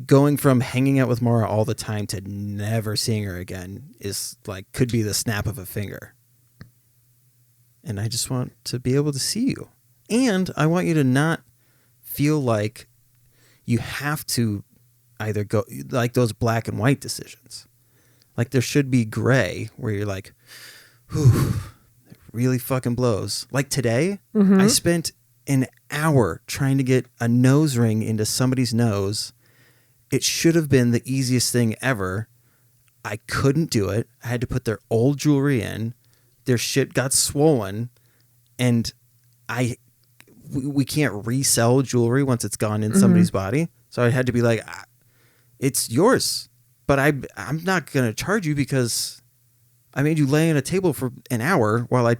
going from hanging out with Mara all the time to never seeing her again is like could be the snap of a finger. And I just want to be able to see you. And I want you to not feel like you have to either go like those black and white decisions. Like there should be gray where you're like, whew, it really fucking blows. Like today, I spent an hour trying to get a nose ring into somebody's nose. It should have been the easiest thing ever. I couldn't do it. I had to put their old jewelry in. Their shit got swollen, and we can't resell jewelry once it's gone in somebody's body. So I had to be like, it's yours, but I'm not going to charge you because I made you lay on a table for an hour while I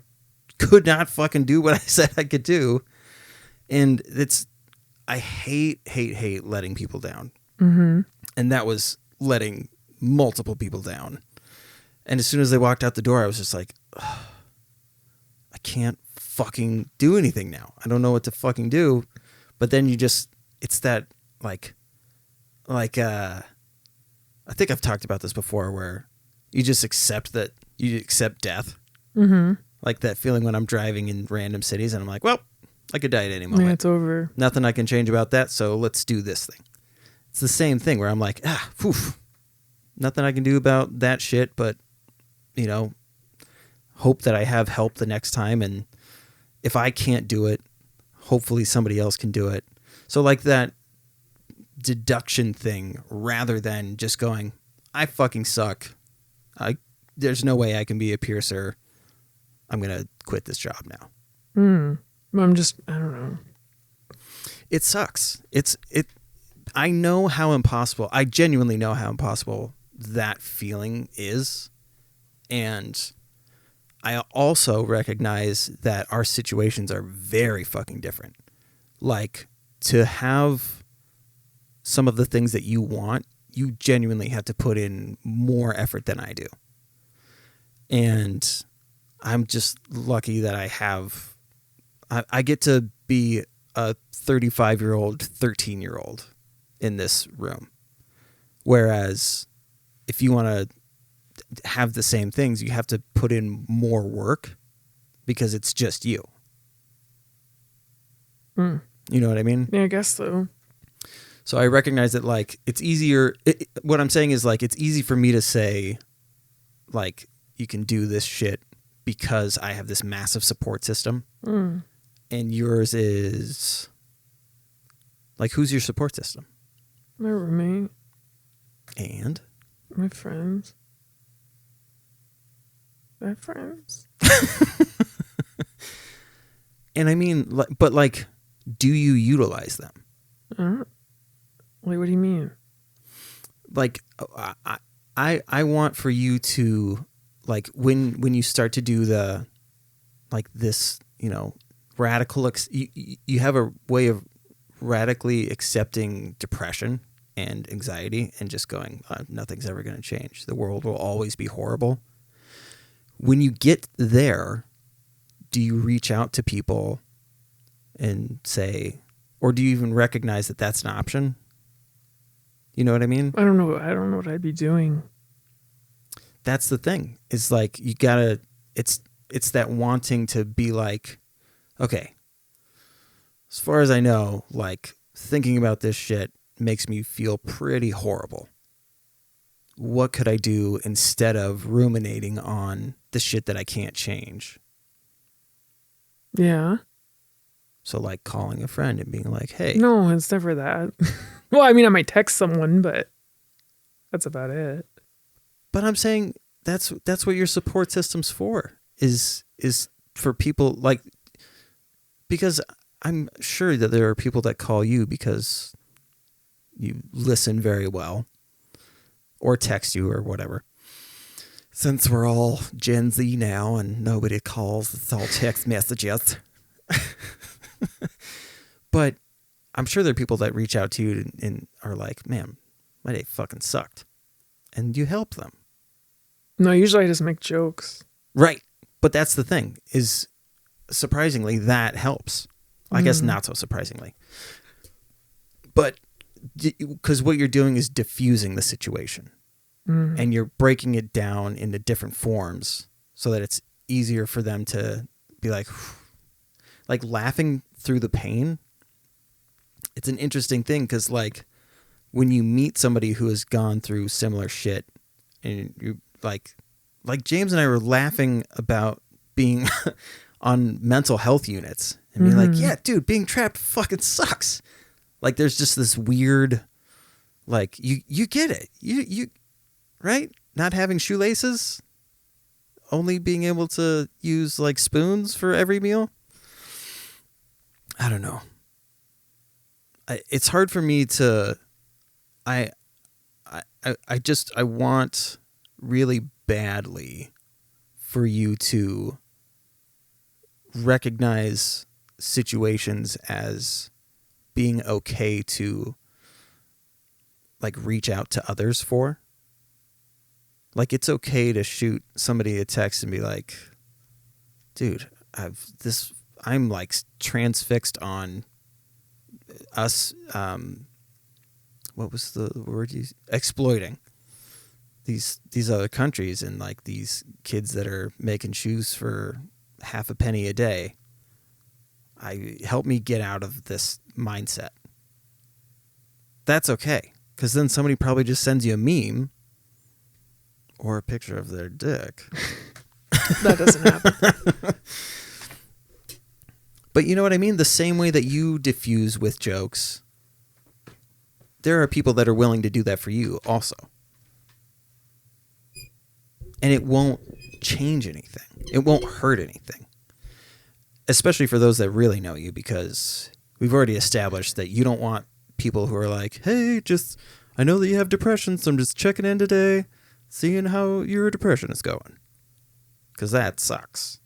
could not fucking do what I said I could do. And I hate letting people down. Mm-hmm. And that was letting multiple people down. And as soon as they walked out the door, I was just like, ugh, I can't fucking do anything now. I don't know what to fucking do. But then it's that like, I think I've talked about this before where you just accept death. Mm-hmm. Like that feeling when I'm driving in random cities and I'm like, well, I could die at any moment. Yeah, it's over. Nothing I can change about that. So let's do this thing. It's the same thing where I'm like, nothing I can do about that shit, but you know, hope that I have help the next time. And if I can't do it, hopefully somebody else can do it. So like that deduction thing rather than just going, I fucking suck. There's no way I can be a piercer. I'm going to quit this job now. I don't know. It sucks. I know how impossible, I genuinely know how impossible that feeling is. And I also recognize that our situations are very fucking different. Like to have some of the things that you want, you genuinely have to put in more effort than I do. And I'm just lucky that I get to be a 35-year-old, 13-year-old in this room. Whereas if you want to have the same things, you have to put in more work because it's just you. You know what I mean? Yeah, I guess so. So I recognize that like it's easier. What I'm saying is like it's easy for me to say like you can do this shit because I have this massive support system. And yours is like, who's your support system? My roommate. And? My friends. My friends. And I mean, but like, do you utilize them? Like, what do you mean? Like, I want for you to, like, when you start to do the, like this, you know, radical, you have a way of radically accepting depression and anxiety and just going, nothing's ever going to change. The world will always be horrible. When you get there, do you reach out to people and say, or do you even recognize that that's an option? You know what I mean? I don't know what I'd be doing. That's the thing. It's like you gotta. It's that wanting to be like, okay. As far as I know, like thinking about this shit makes me feel pretty horrible. What could I do instead of ruminating on the shit that I can't change? Yeah. So like calling a friend and being like, hey. No, it's never that. Well, I mean, I might text someone, but that's about it. But I'm saying that's what your support system's for, is for people like, because I'm sure that there are people that call you because you listen very well or text you or whatever. Since we're all Gen Z now and nobody calls, it's all text messages. But I'm sure there are people that reach out to you and are like, man, my day fucking sucked. And you help them. No, usually I just make jokes. Right. But that's the thing, is surprisingly that helps. I guess not so surprisingly. But because what you're doing is diffusing the situation. And you're breaking it down into different forms so that it's easier for them to be like laughing through the pain. It's an interesting thing because, like, when you meet somebody who has gone through similar shit, and you like James and I were laughing about being on mental health units and being like, yeah, dude, being trapped fucking sucks. Like, there's just this weird, like, you get it. You right? Not having shoelaces, only being able to use like spoons for every meal. I don't know. It's hard for me to. I want really badly for you to recognize situations as being okay to like reach out to others for. Like, it's okay to shoot somebody a text and be like, dude, I'm like transfixed on us. What was the word you exploiting these other countries and like these kids that are making shoes for half a penny a day. Help me get out of this mindset. That's okay. Because then somebody probably just sends you a meme or a picture of their dick. That doesn't happen. But you know what I mean? The same way that you diffuse with jokes, there are people that are willing to do that for you also. And it won't change anything. It won't hurt anything. Especially for those that really know you, because we've already established that you don't want people who are like, hey, I know that you have depression, so I'm just checking in today, seeing how your depression is going. Because that sucks.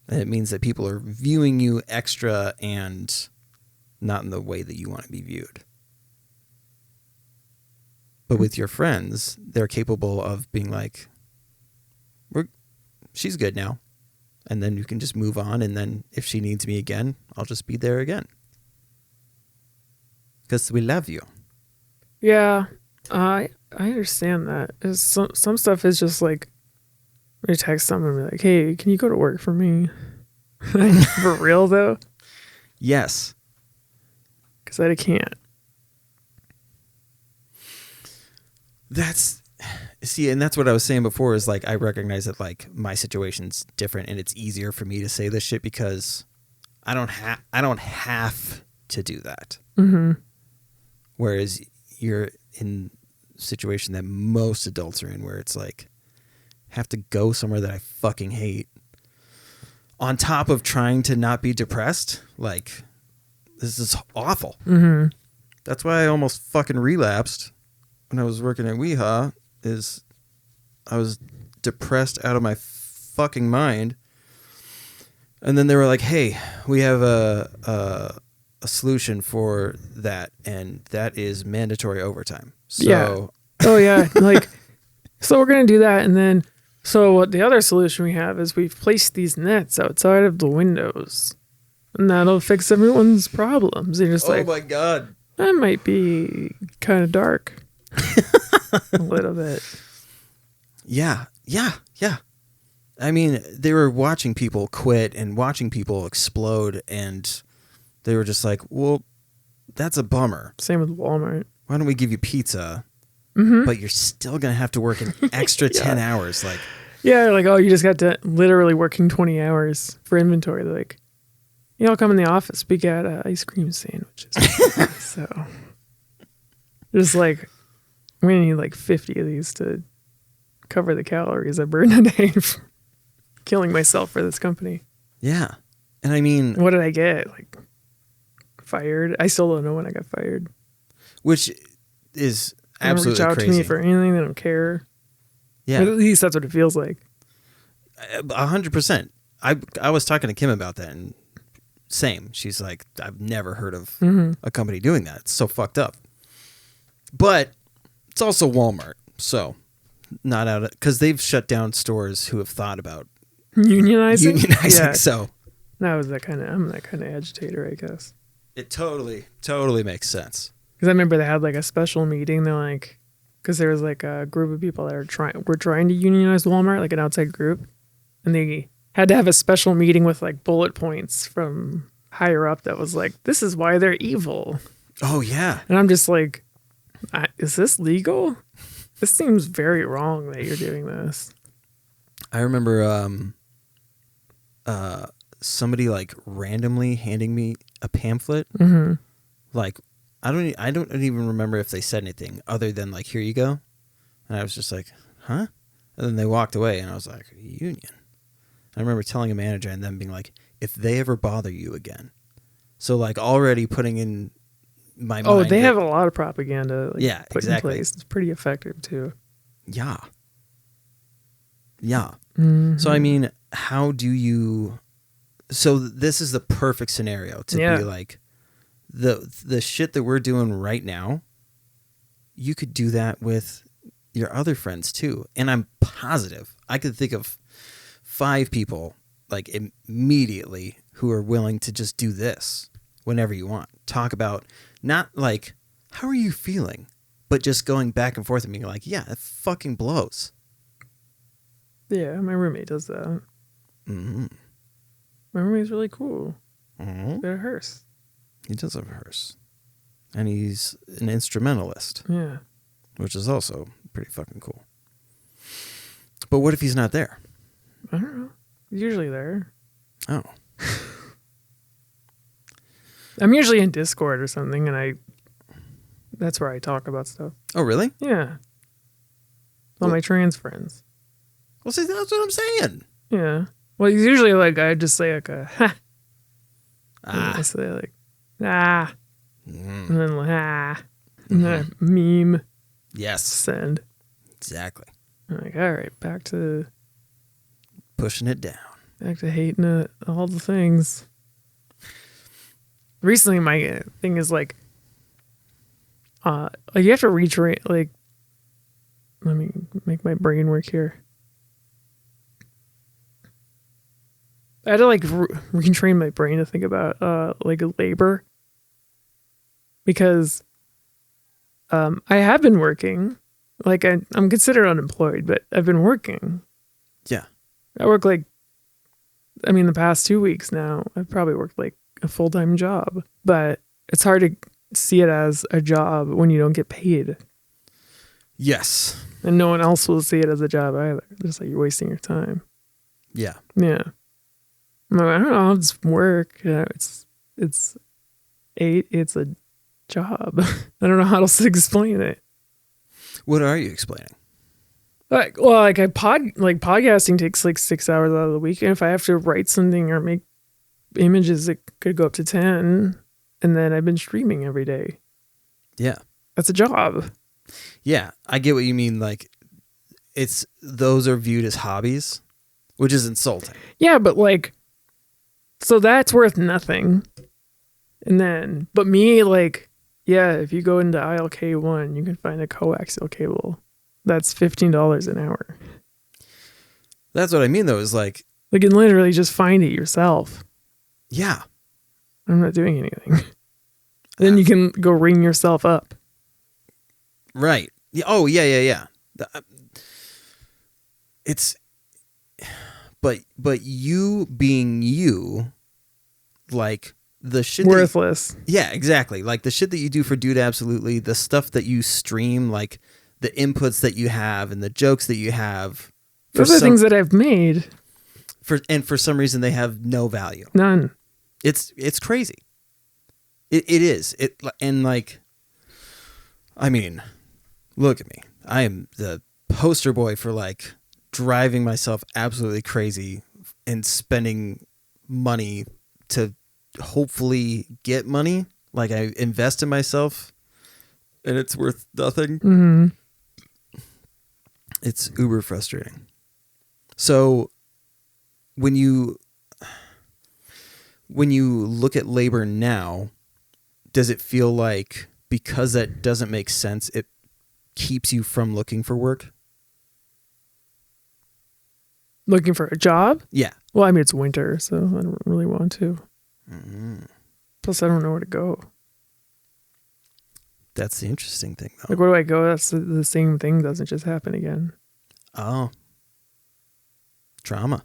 And it means that people are viewing you extra and not in the way that you want to be viewed. But with your friends, they're capable of being like, she's good now. And then you can just move on. And then if she needs me again, I'll just be there again. Because we love you. Yeah, I understand that. Some stuff is just like, you text someone and be like, hey, can you go to work for me? For real, though? Yes. Because I can't. And that's what I was saying before, is like, I recognize that like my situation's different and it's easier for me to say this shit because I don't have to do that. Mm-hmm. Whereas you're in a situation that most adults are in, where it's like, have to go somewhere that I fucking hate on top of trying to not be depressed. Like, this is awful. Mm-hmm. That's why I almost fucking relapsed when I was working at Weehaw, is I was depressed out of my fucking mind. And then they were like, hey, we have a solution for that, and that is mandatory overtime. So yeah. Oh, yeah. Like, so we're going to do that. And then, so what the other solution we have is we've placed these nets outside of the windows, and that'll fix everyone's problems. You're just like, oh my God. That might be kind of dark. A little bit. Yeah. I mean, they were watching people quit and watching people explode, and they were just like, well, that's a bummer. Same with Walmart. Why don't we give you pizza, but you're still going to have to work an extra 10 hours. Like, yeah, like, oh, you just got to literally working 20 hours for inventory. They're like, I'll come in the office. We got ice cream sandwiches. So, just like, we need like 50 of these to cover the calories I burned a day for killing myself for this company. Yeah. And I mean, What did I get? Like fired? I still don't know when I got fired. which is They don't absolutely reach out crazy. to me for anything. They don't care. Yeah. Or at least that's what it feels like. 100%. I was talking to Kim about that, and same. She's like, I've never heard of a company doing that. It's so fucked up. But it's also Walmart, so not out of, because they've shut down stores who have thought about Unionizing? Yeah. So I'm that kind of agitator, I guess. it totally makes sense. Because I remember they had like a special meeting. They're like, because there was like a group of people that were trying to unionize Walmart, like an outside group, and they had to have a special meeting with like bullet points from higher up that was like, this is why they're evil. Oh yeah. And I'm just like, is this legal? This seems very wrong that you're doing this. I remember somebody like randomly handing me a pamphlet. Mm-hmm. Like I don't even remember if they said anything other than like, here you go. And I was just like, huh? And then they walked away and I was like, union. I remember telling a manager and them being like, if they ever bother you again. So like already putting in my mind. Oh, they have a lot of propaganda put exactly. in place. It's pretty effective too. Yeah. Yeah. Mm-hmm. So I mean, how do you, so this is the perfect scenario to be like, the shit that we're doing right now, you could do that with your other friends too. And I'm positive I could think of 5 people like immediately who are willing to just do this whenever you want. Talk about not like, how are you feeling? But just going back and forth and being like, yeah, it fucking blows. Yeah, my roommate does that. Mm-hmm. My roommate's really cool. Mm-hmm. Got a hearse. He does have a hearse. And he's an instrumentalist. Yeah. Which is also pretty fucking cool. But what if he's not there? I don't know. He's usually there. Oh. I'm usually in Discord or something, and that's where I talk about stuff. Oh, really? Yeah. All my trans friends. Well, see, that's what I'm saying. Yeah. Well, he's usually like, I just say like a, ha. Ah. I say like, ah. Mm. And then like, ah. And then a meme. Yes. Send. Exactly. I'm like, all right, back to Pushing it down. Back to hating all the things. Recently, my thing is like, you have to retrain. Like, let me make my brain work here. I had to like retrain my brain to think about like labor, because I have been working. Like I'm considered unemployed, but I've been working. Yeah. I work like, I mean, the past 2 weeks now, I've probably worked like a full-time job, but it's hard to see it as a job when you don't get paid. Yes. And no one else will see it as a job either. Just like you're wasting your time. Yeah. Yeah. I'm like, I don't know, I'll just work. It's a job. I don't know how else to explain it. What are you explaining? Podcasting takes like 6 hours out of the week, and if I have to write something or make images, it could go up to 10. And then I've been streaming every day. Yeah. That's a job. Yeah, I get what you mean. Like, those are viewed as hobbies, which is insulting. Yeah, but like, so that's worth nothing. And then, but me, like, yeah, if you go into ILK1, you can find a coaxial cable. That's $15 an hour. That's what I mean, though, is like, you can literally just find it yourself. Yeah. I'm not doing anything. Then you can go ring yourself up. Right. Yeah. Oh, yeah. But you being you, like the shit. Worthless. Yeah, exactly. Like the shit that you do for Dude Absolutely, the stuff that you stream, like the inputs that you have and the jokes that you have. Those are things that I've made. For some reason they have no value. None. It's crazy. It is. And like, I mean, look at me. I am the poster boy for like driving myself absolutely crazy and spending money to hopefully get money. Like I invest in myself and it's worth nothing. Mm-hmm. It's uber frustrating. So when you look at labor now, does it feel like because that doesn't make sense, it keeps you from looking for work? Looking for a job? Yeah. Well, I mean, it's winter, so I don't really want to. Mm-hmm. Plus, I don't know where to go. That's the interesting thing, though. Like, where do I go? That's the same thing doesn't just happen again. Oh. Trauma.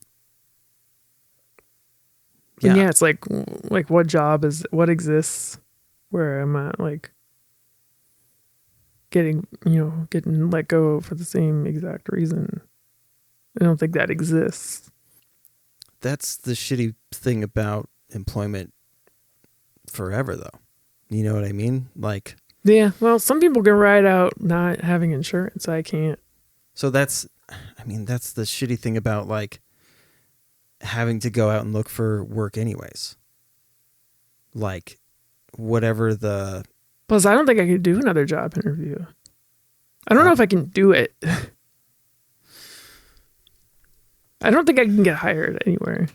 And yeah, it's like what job what exists where I'm at, like getting let go for the same exact reason. I don't think that exists. That's the shitty thing about employment forever, though. You know what I mean? Like, yeah, well, some people can ride out not having insurance. I can't. So that's the shitty thing about like having to go out and look for work anyways. Like whatever the... Plus, I don't think I could do another job interview. I don't know if I can do it. I don't think I can get hired anywhere.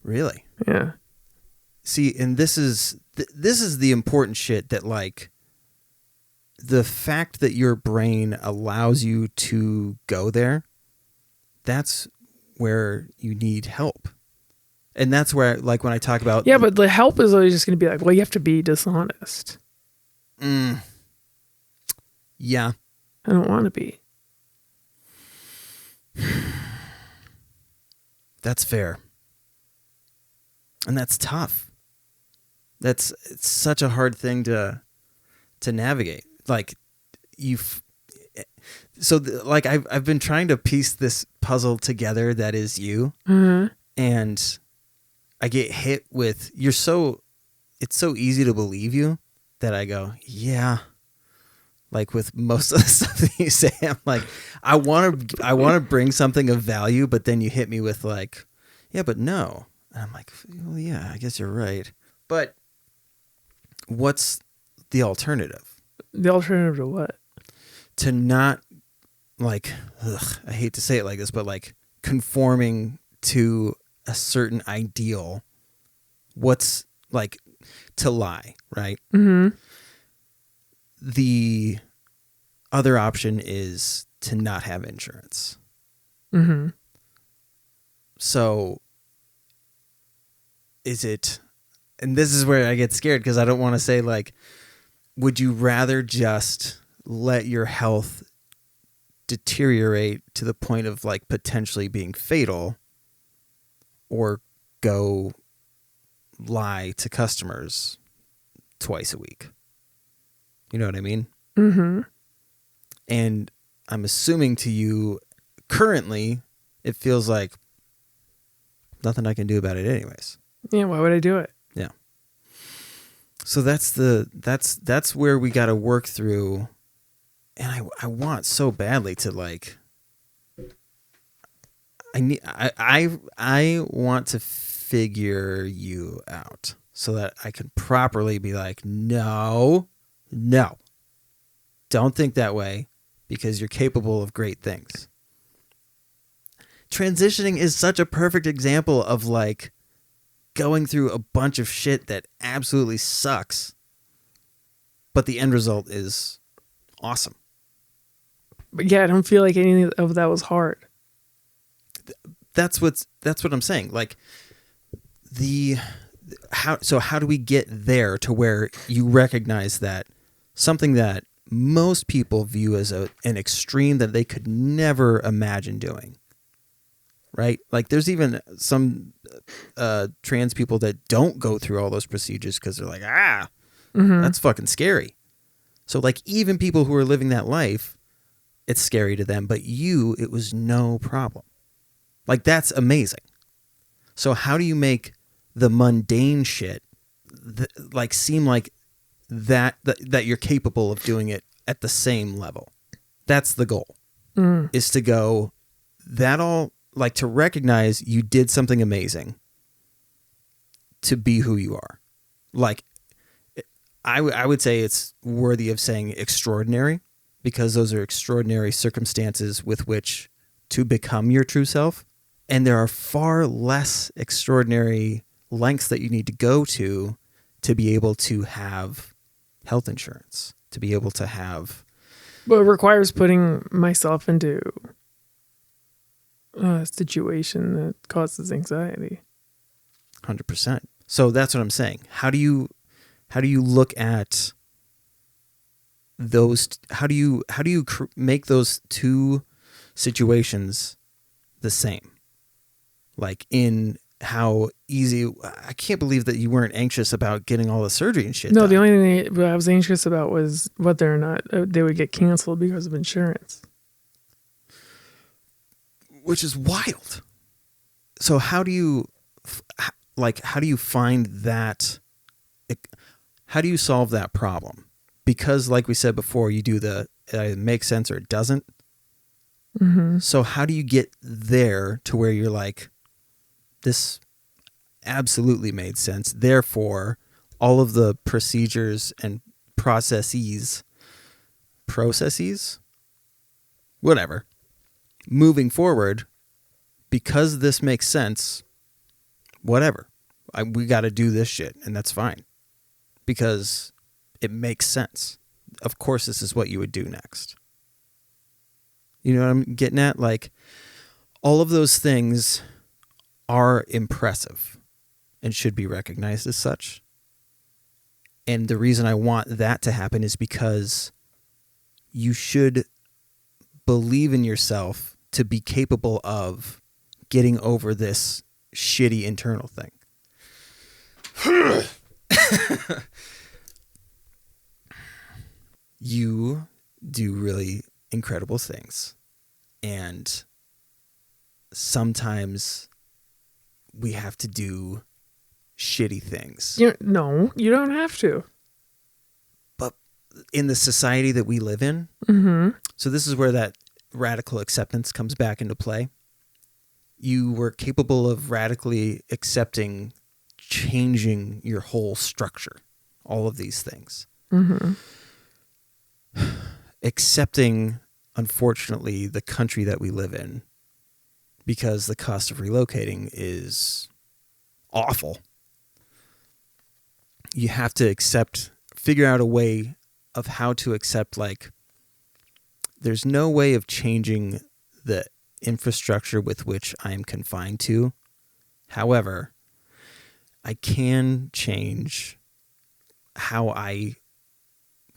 Really? Yeah. See, and this is the important shit that like the fact that your brain allows you to go there, that's where you need help. And that's where, like, when I talk about... Yeah, but the help is always just going to be like, well, you have to be dishonest. Yeah. I don't want to be. That's fair. And that's tough. It's such a hard thing to navigate. Like, I've been trying to piece this puzzle together that is you. Mm-hmm. And I get hit with, it's so easy to believe you that I go, yeah. Like with most of the stuff that you say, I'm like, I want to bring something of value, but then you hit me with like, yeah, but no. And I'm like, well, yeah, I guess you're right. But what's the alternative? The alternative to what? To not like, I hate to say it like this, but like conforming to a certain ideal. What's like to lie, right? Mm-hmm. The other option is to not have insurance. Mm-hmm. So is it, and this is where I get scared because I don't want to say like, would you rather just let your health deteriorate to the point of like potentially being fatal, or go lie to customers twice a week? You know what I mean? Mm-hmm. And I'm assuming to you currently it feels like nothing I can do about it anyways. Yeah, why would I do it? Yeah. So that's where we got to work through. And I want so badly to like, I want to figure you out so that I can properly be like, no, don't think that way because you're capable of great things. Transitioning is such a perfect example of like going through a bunch of shit that absolutely sucks, but the end result is awesome. But yeah, I don't feel like any of that was hard. That's what I'm saying. Like how do we get there to where you recognize that something that most people view as an extreme that they could never imagine doing, right? Like there's even some trans people that don't go through all those procedures because they're like, that's fucking scary. So like even people who are living that life, it's scary to them, but it was no problem. Like that's amazing. So how do you make the mundane shit like seem like that you're capable of doing it at the same level? That's the goal. is to go, that all, like, to recognize you did something amazing to be who you are. Like, I would say it's worthy of saying extraordinary, because those are extraordinary circumstances with which to become your true self. And there are far less extraordinary lengths that you need to go to be able to have health insurance, to be able to have. But it requires putting myself into a situation that causes anxiety. 100%. So that's what I'm saying. How do you look at those? How do you make those two situations the same? Like, in how easy, I can't believe that you weren't anxious about getting all the surgery and shit No, done. the only thing I was anxious about was whether or not they would get canceled because of insurance. Which is wild. So how do you find that? How do you solve that problem? Because, like we said before, you do it makes sense or it doesn't. Mm-hmm. So how do you get there to where you're like, this absolutely made sense, therefore all of the procedures and processes, whatever, moving forward, because this makes sense, whatever, we got to do this shit, and that's fine, because it makes sense. Of course, this is what you would do next. You know what I'm getting at? Like, all of those things are impressive and should be recognized as such. And the reason I want that to happen is because you should believe in yourself to be capable of getting over this shitty internal thing. You do really incredible things. And sometimes we have to do shitty things. No, you don't have to. But in the society that we live in, so this is where that radical acceptance comes back into play. You were capable of radically accepting changing your whole structure, all of these things. Accepting, unfortunately, the country that we live in, because the cost of relocating is awful. You have to figure out a way of how to accept, like, there's no way of changing the infrastructure with which I am confined to. However, I can change how I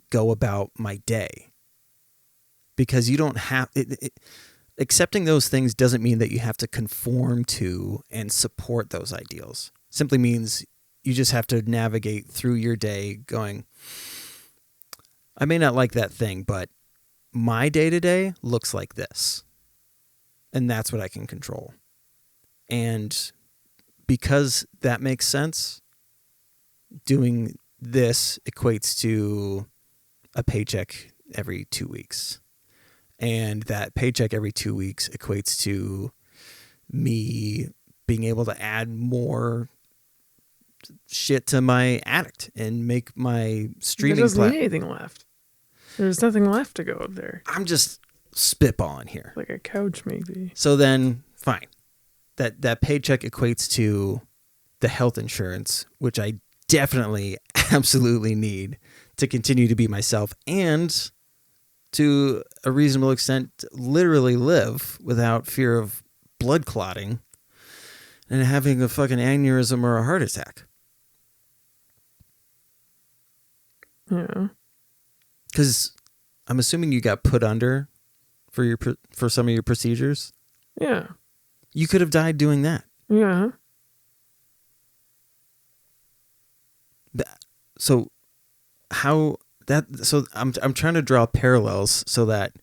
go about my day. Because you don't have... accepting those things doesn't mean that you have to conform to and support those ideals. Simply means you just have to navigate through your day going, I may not like that thing, but my day-to-day looks like this. And that's what I can control. And because that makes sense, doing this equates to a paycheck every 2 weeks. And that paycheck every 2 weeks equates to me being able to add more shit to my addict and make my streaming. There doesn't need anything left. There's nothing left to go up there. I'm just spitballing here. Like a couch, maybe. So then, fine. That paycheck equates to the health insurance, which I definitely, absolutely need to continue to be myself and, to a reasonable extent, literally live without fear of blood clotting and having a fucking aneurysm or a heart attack. Yeah. Because I'm assuming you got put under for some of your procedures. Yeah. You could have died doing that. Yeah. So how that? So I'm trying to draw parallels so that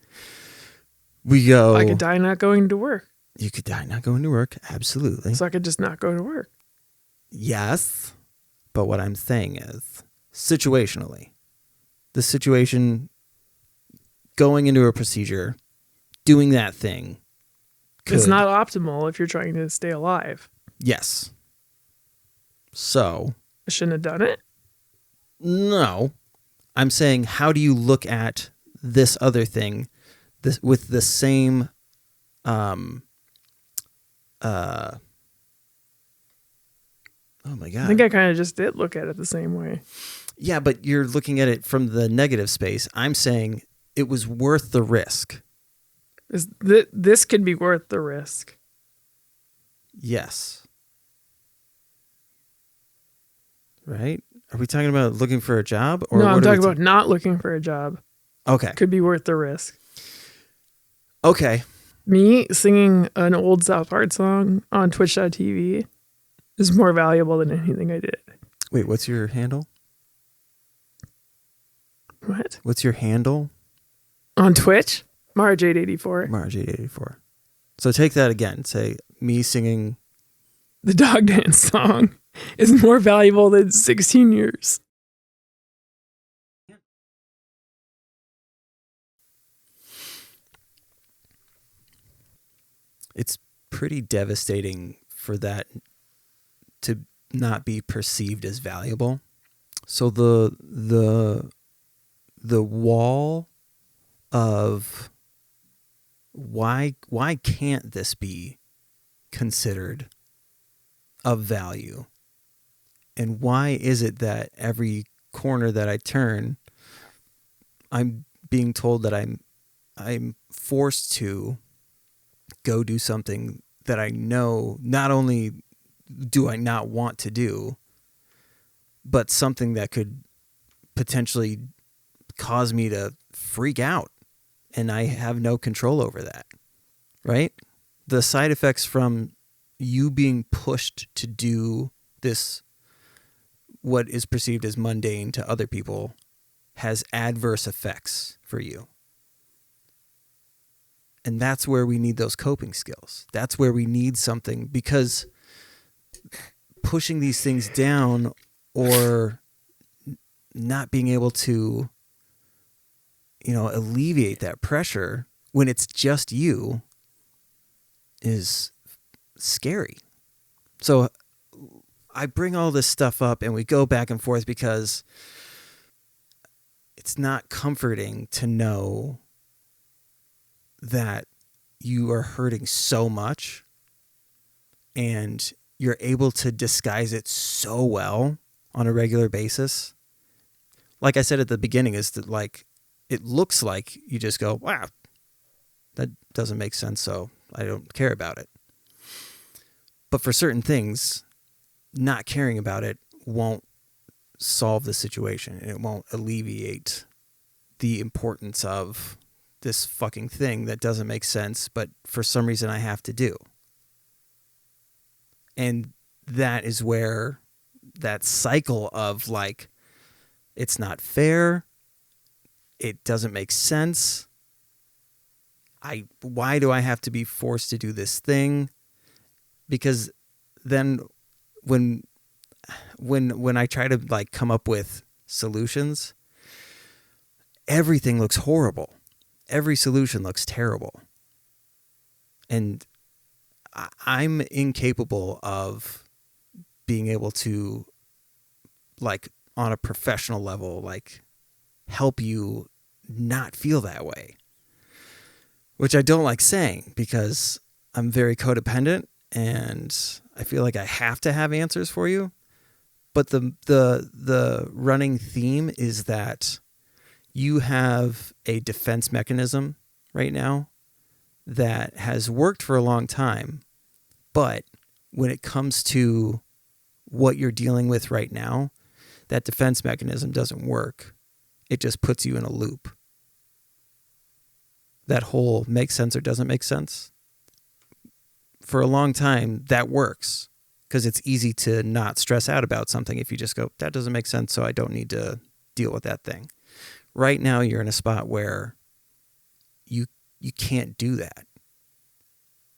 we go. I could die not going to work. You could die not going to work. Absolutely. So I could just not go to work. Yes. But what I'm saying is, situationally, the situation going into a procedure doing that thing could... It's not optimal if you're trying to stay alive. Yes. So... I shouldn't have done it? No. I'm saying, how do you look at this other thing with the same... Oh my God. I think I kind of just did look at it the same way. Yeah, but you're looking at it from the negative space. I'm saying it was worth the risk. This could be worth the risk. Yes. Right? Are we talking about looking for a job? Or no, I'm talking about not looking for a job. Okay. Could be worth the risk. Okay. Me singing an old South Park song on Twitch.tv is more valuable than anything I did. Wait, what's your handle? What? What's your handle? On Twitch? Marjade84. Marjade84. So take that again. Say, me singing... The dog dance song is more valuable than 16 years. It's pretty devastating for that to not be perceived as valuable. So the wall of why can't this be considered of value? And why is it that every corner that I turn, I'm being told that I'm forced to go do something that I know not only do I not want to do, but something that could potentially cause me to freak out, and I have no control over that, right? The side effects from you being pushed to do this, what is perceived as mundane to other people, has adverse effects for you. And that's where we need those coping skills. That's where we need something, because pushing these things down or not being able to, alleviate that pressure when it's just you is scary. So I bring all this stuff up and we go back and forth because it's not comforting to know that you are hurting so much and you're able to disguise it so well on a regular basis. Like I said at the beginning, is that like, it looks like you just go, wow, that doesn't make sense, so I don't care about it. But for certain things, not caring about it won't solve the situation. It won't alleviate the importance of this fucking thing that doesn't make sense, but for some reason I have to do. And that is where that cycle of like, it's not fair, it doesn't make sense, why do I have to be forced to do this thing? Because then when I try to like come up with solutions, everything looks horrible. Every solution looks terrible. And I'm incapable of being able to, like, on a professional level, like, help you not feel that way. Which I don't like saying, because I'm very codependent and I feel like I have to have answers for you. But the running theme is that you have a defense mechanism right now that has worked for a long time, but when it comes to what you're dealing with right now, that defense mechanism doesn't work. It just puts you in a loop. That whole makes sense or doesn't make sense. For a long time, that works because it's easy to not stress out about something if you just go, that doesn't make sense, so I don't need to deal with that thing. Right now, you're in a spot where you can't do that.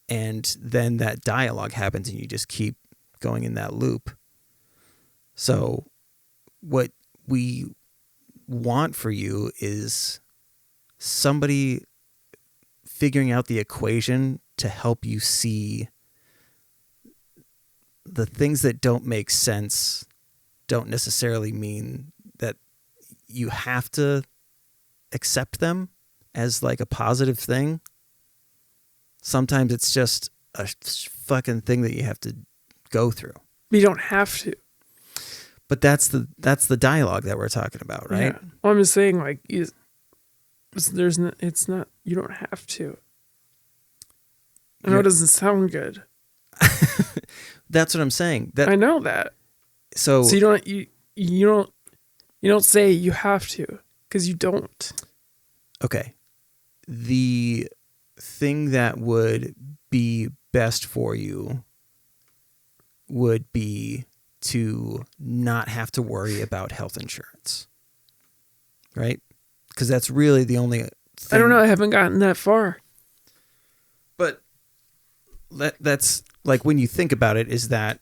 And then that dialogue happens and you just keep going in that loop. So what we want for you is somebody figuring out the equation to help you see the things that don't make sense don't necessarily mean that you have to accept them as like a positive thing. Sometimes it's just a fucking thing that you have to go through. You don't have to. But that's the dialogue that we're talking about, right? Yeah. Well, I'm just saying, like, it's not, you don't have to. I know it doesn't sound good. That's what I'm saying. I know that. So you don't say you have to, because you don't. Okay. The thing that would be best for you would be to not have to worry about health insurance. Right? Because that's really the only thing. I don't know. I haven't gotten that far. But that's like, when you think about it, is that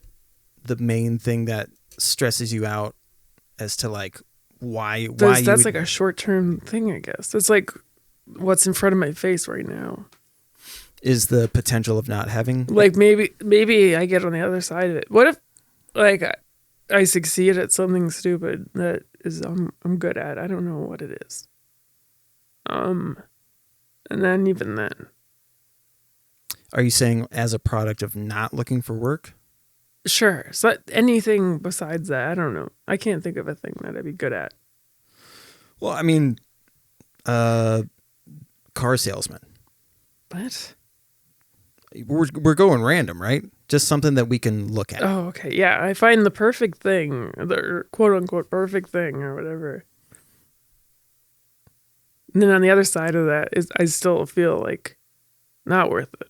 the main thing that stresses you out as to like why that's like a short-term thing, I guess. It's like what's in front of my face right now is the potential of not having, like, maybe I get on the other side of it. What if like I succeed at something stupid that is I'm good at? I don't know what it is. And then even then, are you saying as a product of not looking for work? Sure. So anything besides that, I don't know. I can't think of a thing that I'd be good at. Well, I mean, car salesman. What? We're going random, right? Just something that we can look at. Oh, okay. Yeah, I find the perfect thing, the quote unquote perfect thing or whatever. And then on the other side of that is I still feel like not worth it.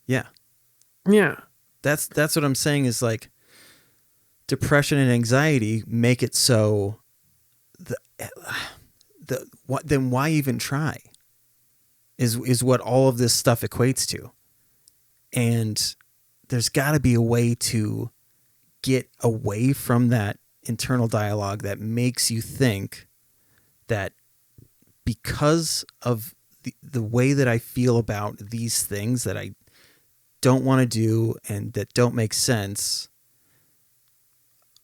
Yeah. Yeah. That's what I'm saying, is like depression and anxiety make it so then why even try is what all of this stuff equates to. And there's got to be a way to get away from that internal dialogue that makes you think that because of the way that I feel about these things that I don't want to do and that don't make sense,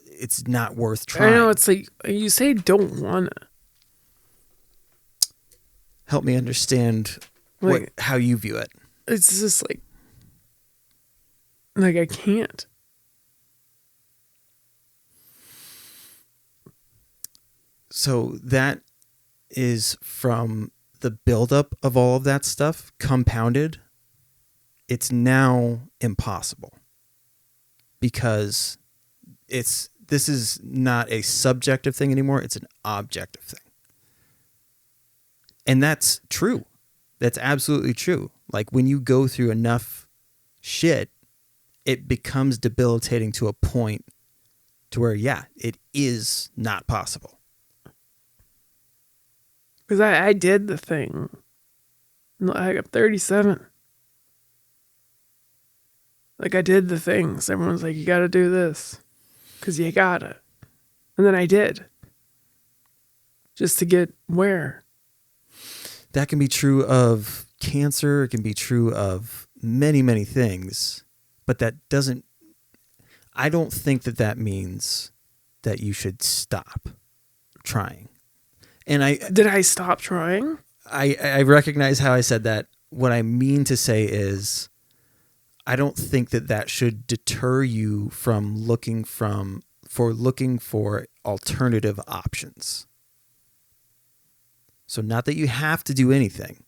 it's not worth trying. I know, it's like you say don't wanna. Help me understand how you view it. It's just like I can't. So that is from the buildup of all of that stuff compounded. It's now impossible because this is not a subjective thing anymore. It's an objective thing. And that's true. That's absolutely true. Like when you go through enough shit, it becomes debilitating to a point to where, yeah, it is not possible. Because I did the thing. Like, I'm 37. Like, I did the things. Everyone's like, you got to do this. Because you got to. And then I did. Just to get where? That can be true of cancer. It can be true of many, many things. But that doesn't... I don't think that means that you should stop trying. And Did I stop trying? I recognize how I said that. What I mean to say is, I don't think that should deter you from looking for alternative options. So not that you have to do anything,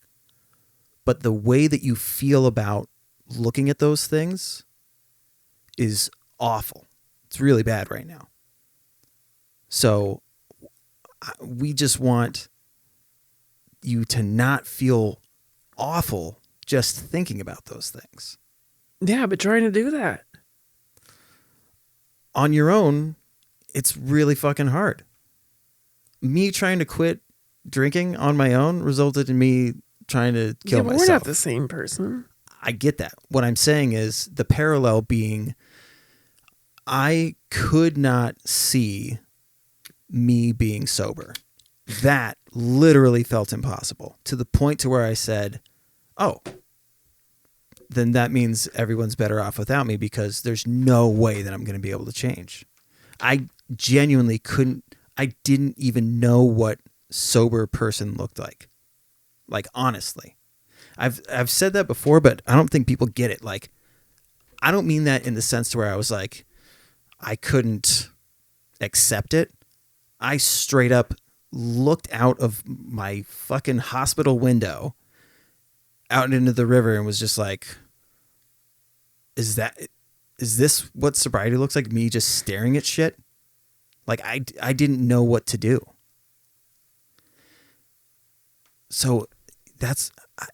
but the way that you feel about looking at those things is awful. It's really bad right now. So we just want you to not feel awful just thinking about those things. Yeah, but trying to do that on your own, it's really fucking hard. Me trying to quit drinking on my own resulted in me trying to kill myself. We're not the same person. I get that. What I'm saying is the parallel being, I could not see me being sober that literally felt impossible, to the point to where I said, oh, then that means everyone's better off without me, because there's no way that I'm going to be able to change. I genuinely I didn't even know what sober person looked like. Like, honestly. I've said that before, but I don't think people get it. Like, I don't mean that in the sense to where I was like, I couldn't accept it. I straight up looked out of my fucking hospital window out into the river and was just like, is this what sobriety looks like? Me just staring at shit? Like, I didn't know what to do. So that's,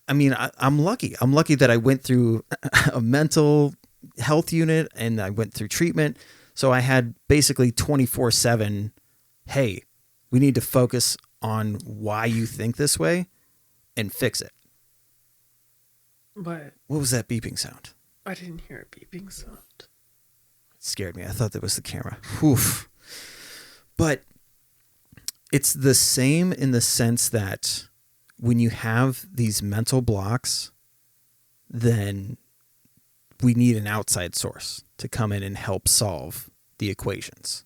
I mean, I'm lucky. I'm lucky that I went through a mental health unit and I went through treatment. So I had basically 24/7, hey, we need to focus on why you think this way and fix it. But What was that beeping sound? I didn't hear a beeping sound. It scared me. I thought that was the camera. Oof. But it's the same in the sense that when you have these mental blocks, then we need an outside source to come in and help solve the equations,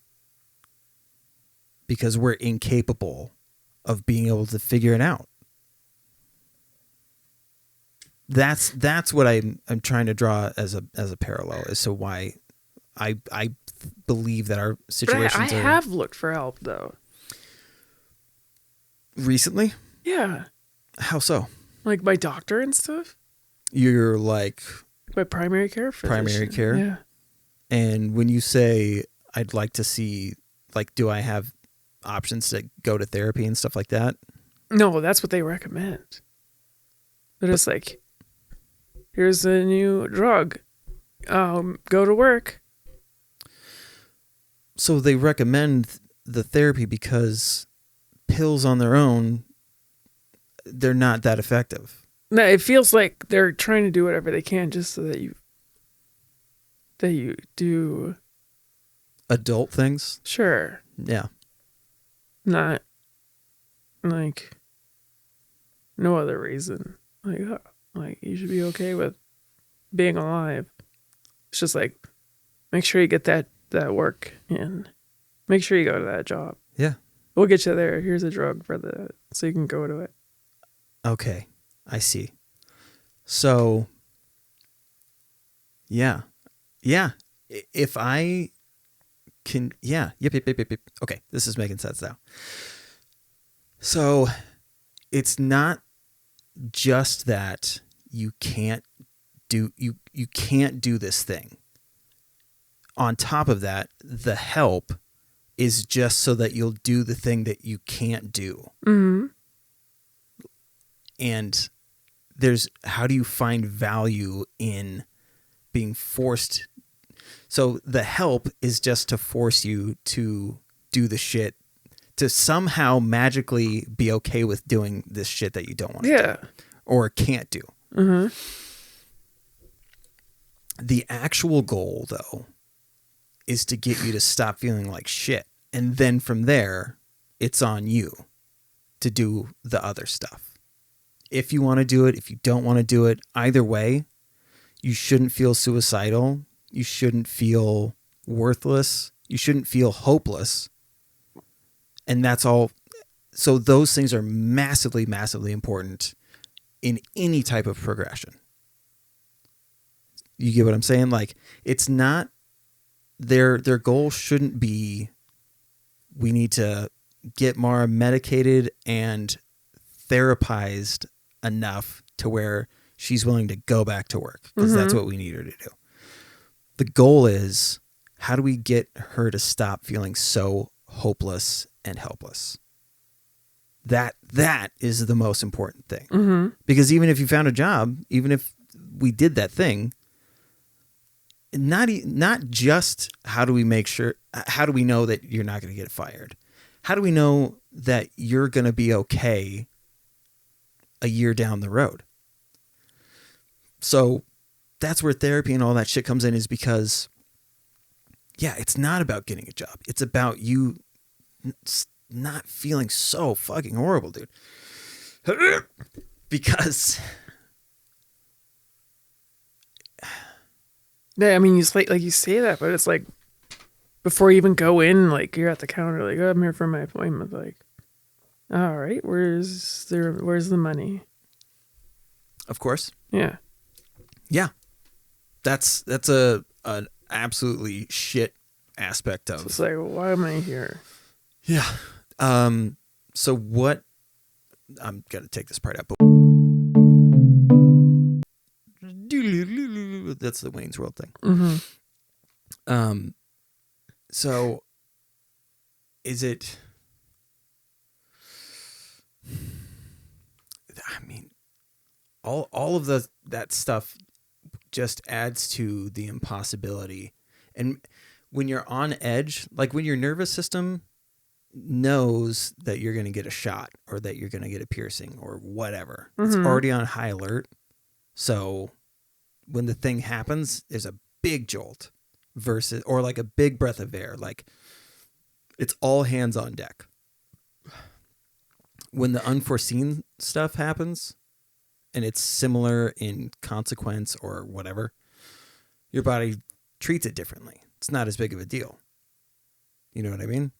because we're incapable of being able to figure it out. That's what I'm trying to draw as a parallel as to why I believe that our situations I are have looked for help though. recently. Yeah, How so? like my doctor and stuff. You're like My primary care physician. primary care. Yeah. And when you say I'd like to see, like, do I have options to go to therapy and stuff like that? No, that's what they recommend. They're just like, here's a new drug. Go to work. So they recommend the therapy because pills on their own, they're not that effective. No, it feels like they're trying to do whatever they can just so that you do. Adult things? Sure. Yeah. Not like no other reason. Like you should be okay with being alive. It's just like, make sure you get that work and make sure you go to that job. Yeah. We'll get you there. Here's a drug so you can go to it. Okay. I see. So, yeah. Yeah. If I can, yeah. Yep. Okay. This is making sense now. So it's not just that you can't do this thing. On top of that, the help is just so that you'll do the thing that you can't do. Mm-hmm. And how do you find value in being forced? So the help is just to force you to do the shit, to somehow magically be okay with doing this shit that you don't want to do or can't do. Mm-hmm. The actual goal, though, is to get you to stop feeling like shit. And then from there, it's on you to do the other stuff. If you want to do it, if you don't want to do it, either way, you shouldn't feel suicidal. You shouldn't feel worthless. You shouldn't feel hopeless. And that's all. So those things are massively, massively important in any type of progression. You get what I'm saying? Like, it's not, their goal shouldn't be, we need to get Mara medicated and therapized enough to where she's willing to go back to work, because that's what we need her to do. The goal is, how do we get her to stop feeling so hopeless and helpless? That is the most important thing. Mm-hmm. Because even if you found a job, even if we did that thing, not just how do we know that you're not going to get fired? How do we know that you're going to be okay a year down the road? So that's where therapy and all that shit comes in, is because, yeah, it's not about getting a job. It's about you not feeling so fucking horrible, dude. Because yeah, I mean, you say that, but it's like before you even go in, like you're at the counter, like, oh, I'm here for my appointment. Like, all right, where's the money? of course. Yeah. Yeah. That's an absolutely shit aspect of. So it's like, why am I here? Yeah. So what? I'm gonna take this part out, but that's the Wayne's World thing. Mm-hmm. So is it? I mean, all of that stuff just adds to the impossibility. And when you're on edge, like when your nervous system knows that you're going to get a shot or that you're going to get a piercing or whatever, it's already on high alert. So when the thing happens, there's a big jolt versus, or like a big breath of air. Like it's all hands on deck. When the unforeseen stuff happens, and it's similar in consequence or whatever, your body treats it differently. It's not as big of a deal. You know what I mean?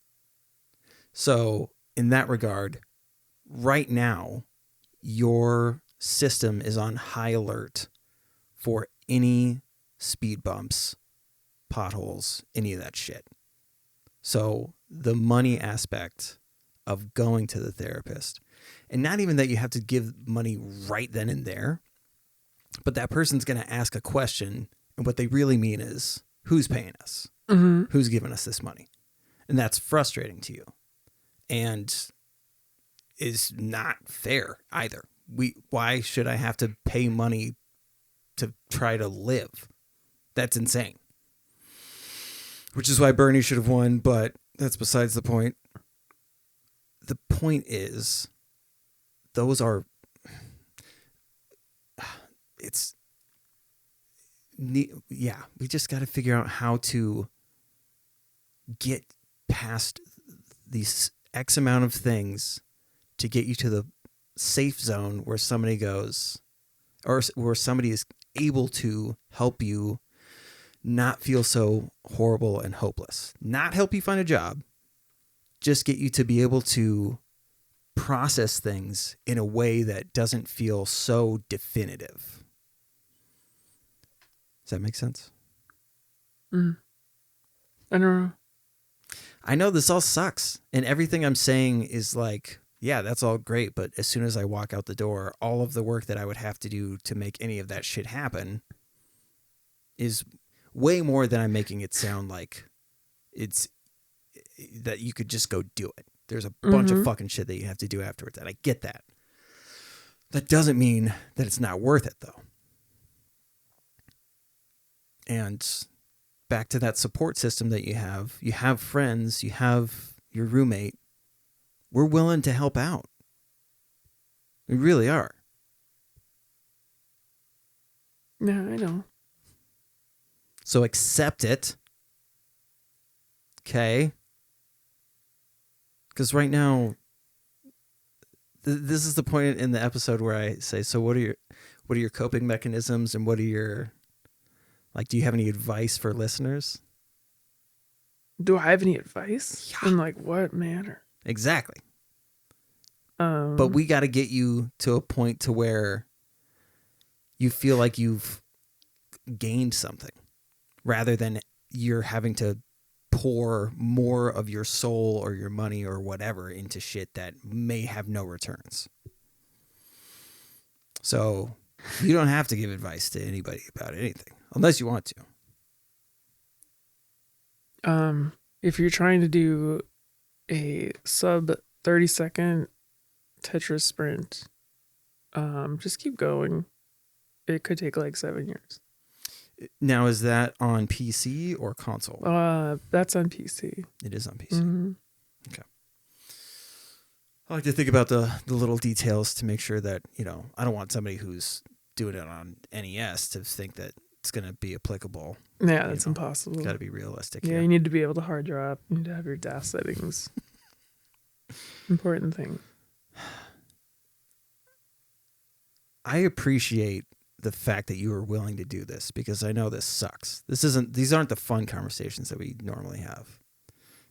So in that regard, right now, your system is on high alert for any speed bumps, potholes, any of that shit. So the money aspect of going to the therapist, and not even that you have to give money right then and there, but that person's going to ask a question, and what they really mean is, who's paying us? Mm-hmm. Who's giving us this money? And that's frustrating to you, and is not fair either. Why should I have to pay money to try to live? That's insane. Which is why Bernie should have won, but that's besides the point. The point is, those are, yeah, we just got to figure out how to get past these X amount of things to get you to the safe zone where somebody goes, or where somebody is able to help you not feel so horrible and hopeless. Not help you find a job, just get you to be able to process things in a way that doesn't feel so definitive. Does that make sense? I don't know. I know this all sucks, and everything I'm saying is like, yeah, that's all great, but as soon as I walk out the door, all of the work that I would have to do to make any of that shit happen is way more than I'm making it sound like. It's that you could just go do it. There's a bunch of fucking shit that you have to do afterwards, and I get that. That doesn't mean that it's not worth it, though. And back to that support system that you have friends, you have your roommate. We're willing to help out. We really are. Yeah, I know. So accept it. Okay? Because right now, this is the point in the episode where I say, so what are your coping mechanisms, and what are your, like, do you have any advice for listeners? Do I have any advice? Yeah. In like what manner? Exactly. But we got to get you to a point to where you feel like you've gained something, rather than you're having to pour more of your soul or your money or whatever into shit that may have no returns. So you don't have to give advice to anybody about anything unless you want to. If you're trying to do a sub 30-second Tetris sprint, just keep going. It could take like 7 years. Now, is that on PC or console? That's on PC. It is on PC. Mm-hmm. Okay. I like to think about the little details to make sure that, I don't want somebody who's doing it on NES to think that it's going to be applicable. Yeah, that's impossible. Got to be realistic. Yeah, here. You need to be able to hard drop. You need to have your DAS settings. Important thing. I appreciate the fact that you were willing to do this because I know this sucks. These aren't the fun conversations that we normally have.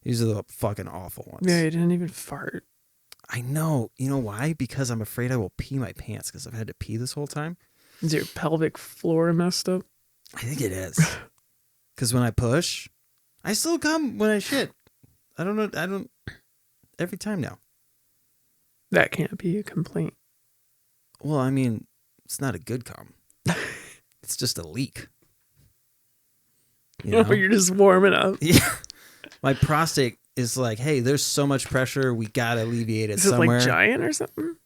These are the fucking awful ones. Yeah, you didn't even fart. I know. You know why? Because I'm afraid I will pee my pants because I've had to pee this whole time. Is your pelvic floor messed up? I think it is. Because when I push, I still come when I shit. I don't know. Every time now. That can't be a complaint. Well, I mean, it's not a good cum. It's just a leak. You know? You're just warming up. Yeah. My prostate is like, hey, there's so much pressure. We got to alleviate it somewhere. Is it like giant or something?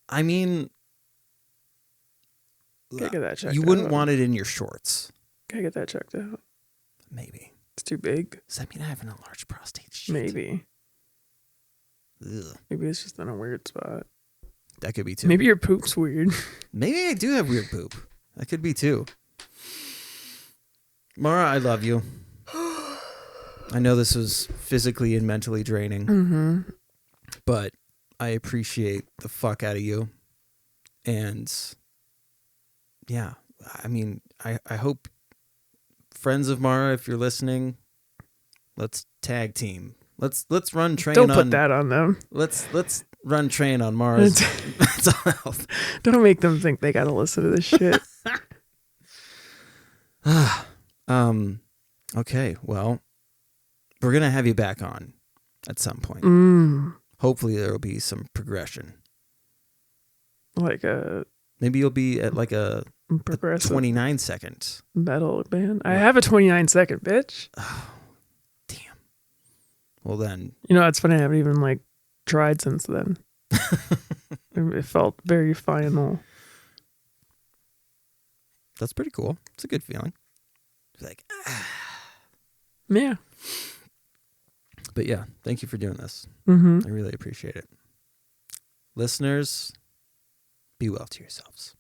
I mean, Gotta get that checked you wouldn't want it in your shorts. Gotta get that checked out. Maybe. It's too big. Does that mean I have an enlarged prostate? Shit. Maybe. Ugh. Maybe it's just in a weird spot. That could be too. Maybe your poop's weird. Maybe I do have weird poop. That could be too. Mara, I love you. I know this was physically and mentally draining, but I appreciate the fuck out of you. And yeah, I mean, I hope friends of Mara, if you're listening, let's tag team. Let's run train. Don't put that on them. Let's run train on Mara's mental health. Don't make them think they gotta listen to this shit. Okay, well, we're gonna have you back on at some point. Hopefully there will be some progression. Like a maybe you'll be at like a progressive 29 second metal band. I have a 29-second, bitch. Oh, damn. Well then, you know, it's funny. I haven't even like tried since then. It felt very final. That's pretty cool. It's a good feeling. It's like, yeah. But yeah, thank you for doing this. I really appreciate it. Listeners, be well to yourselves.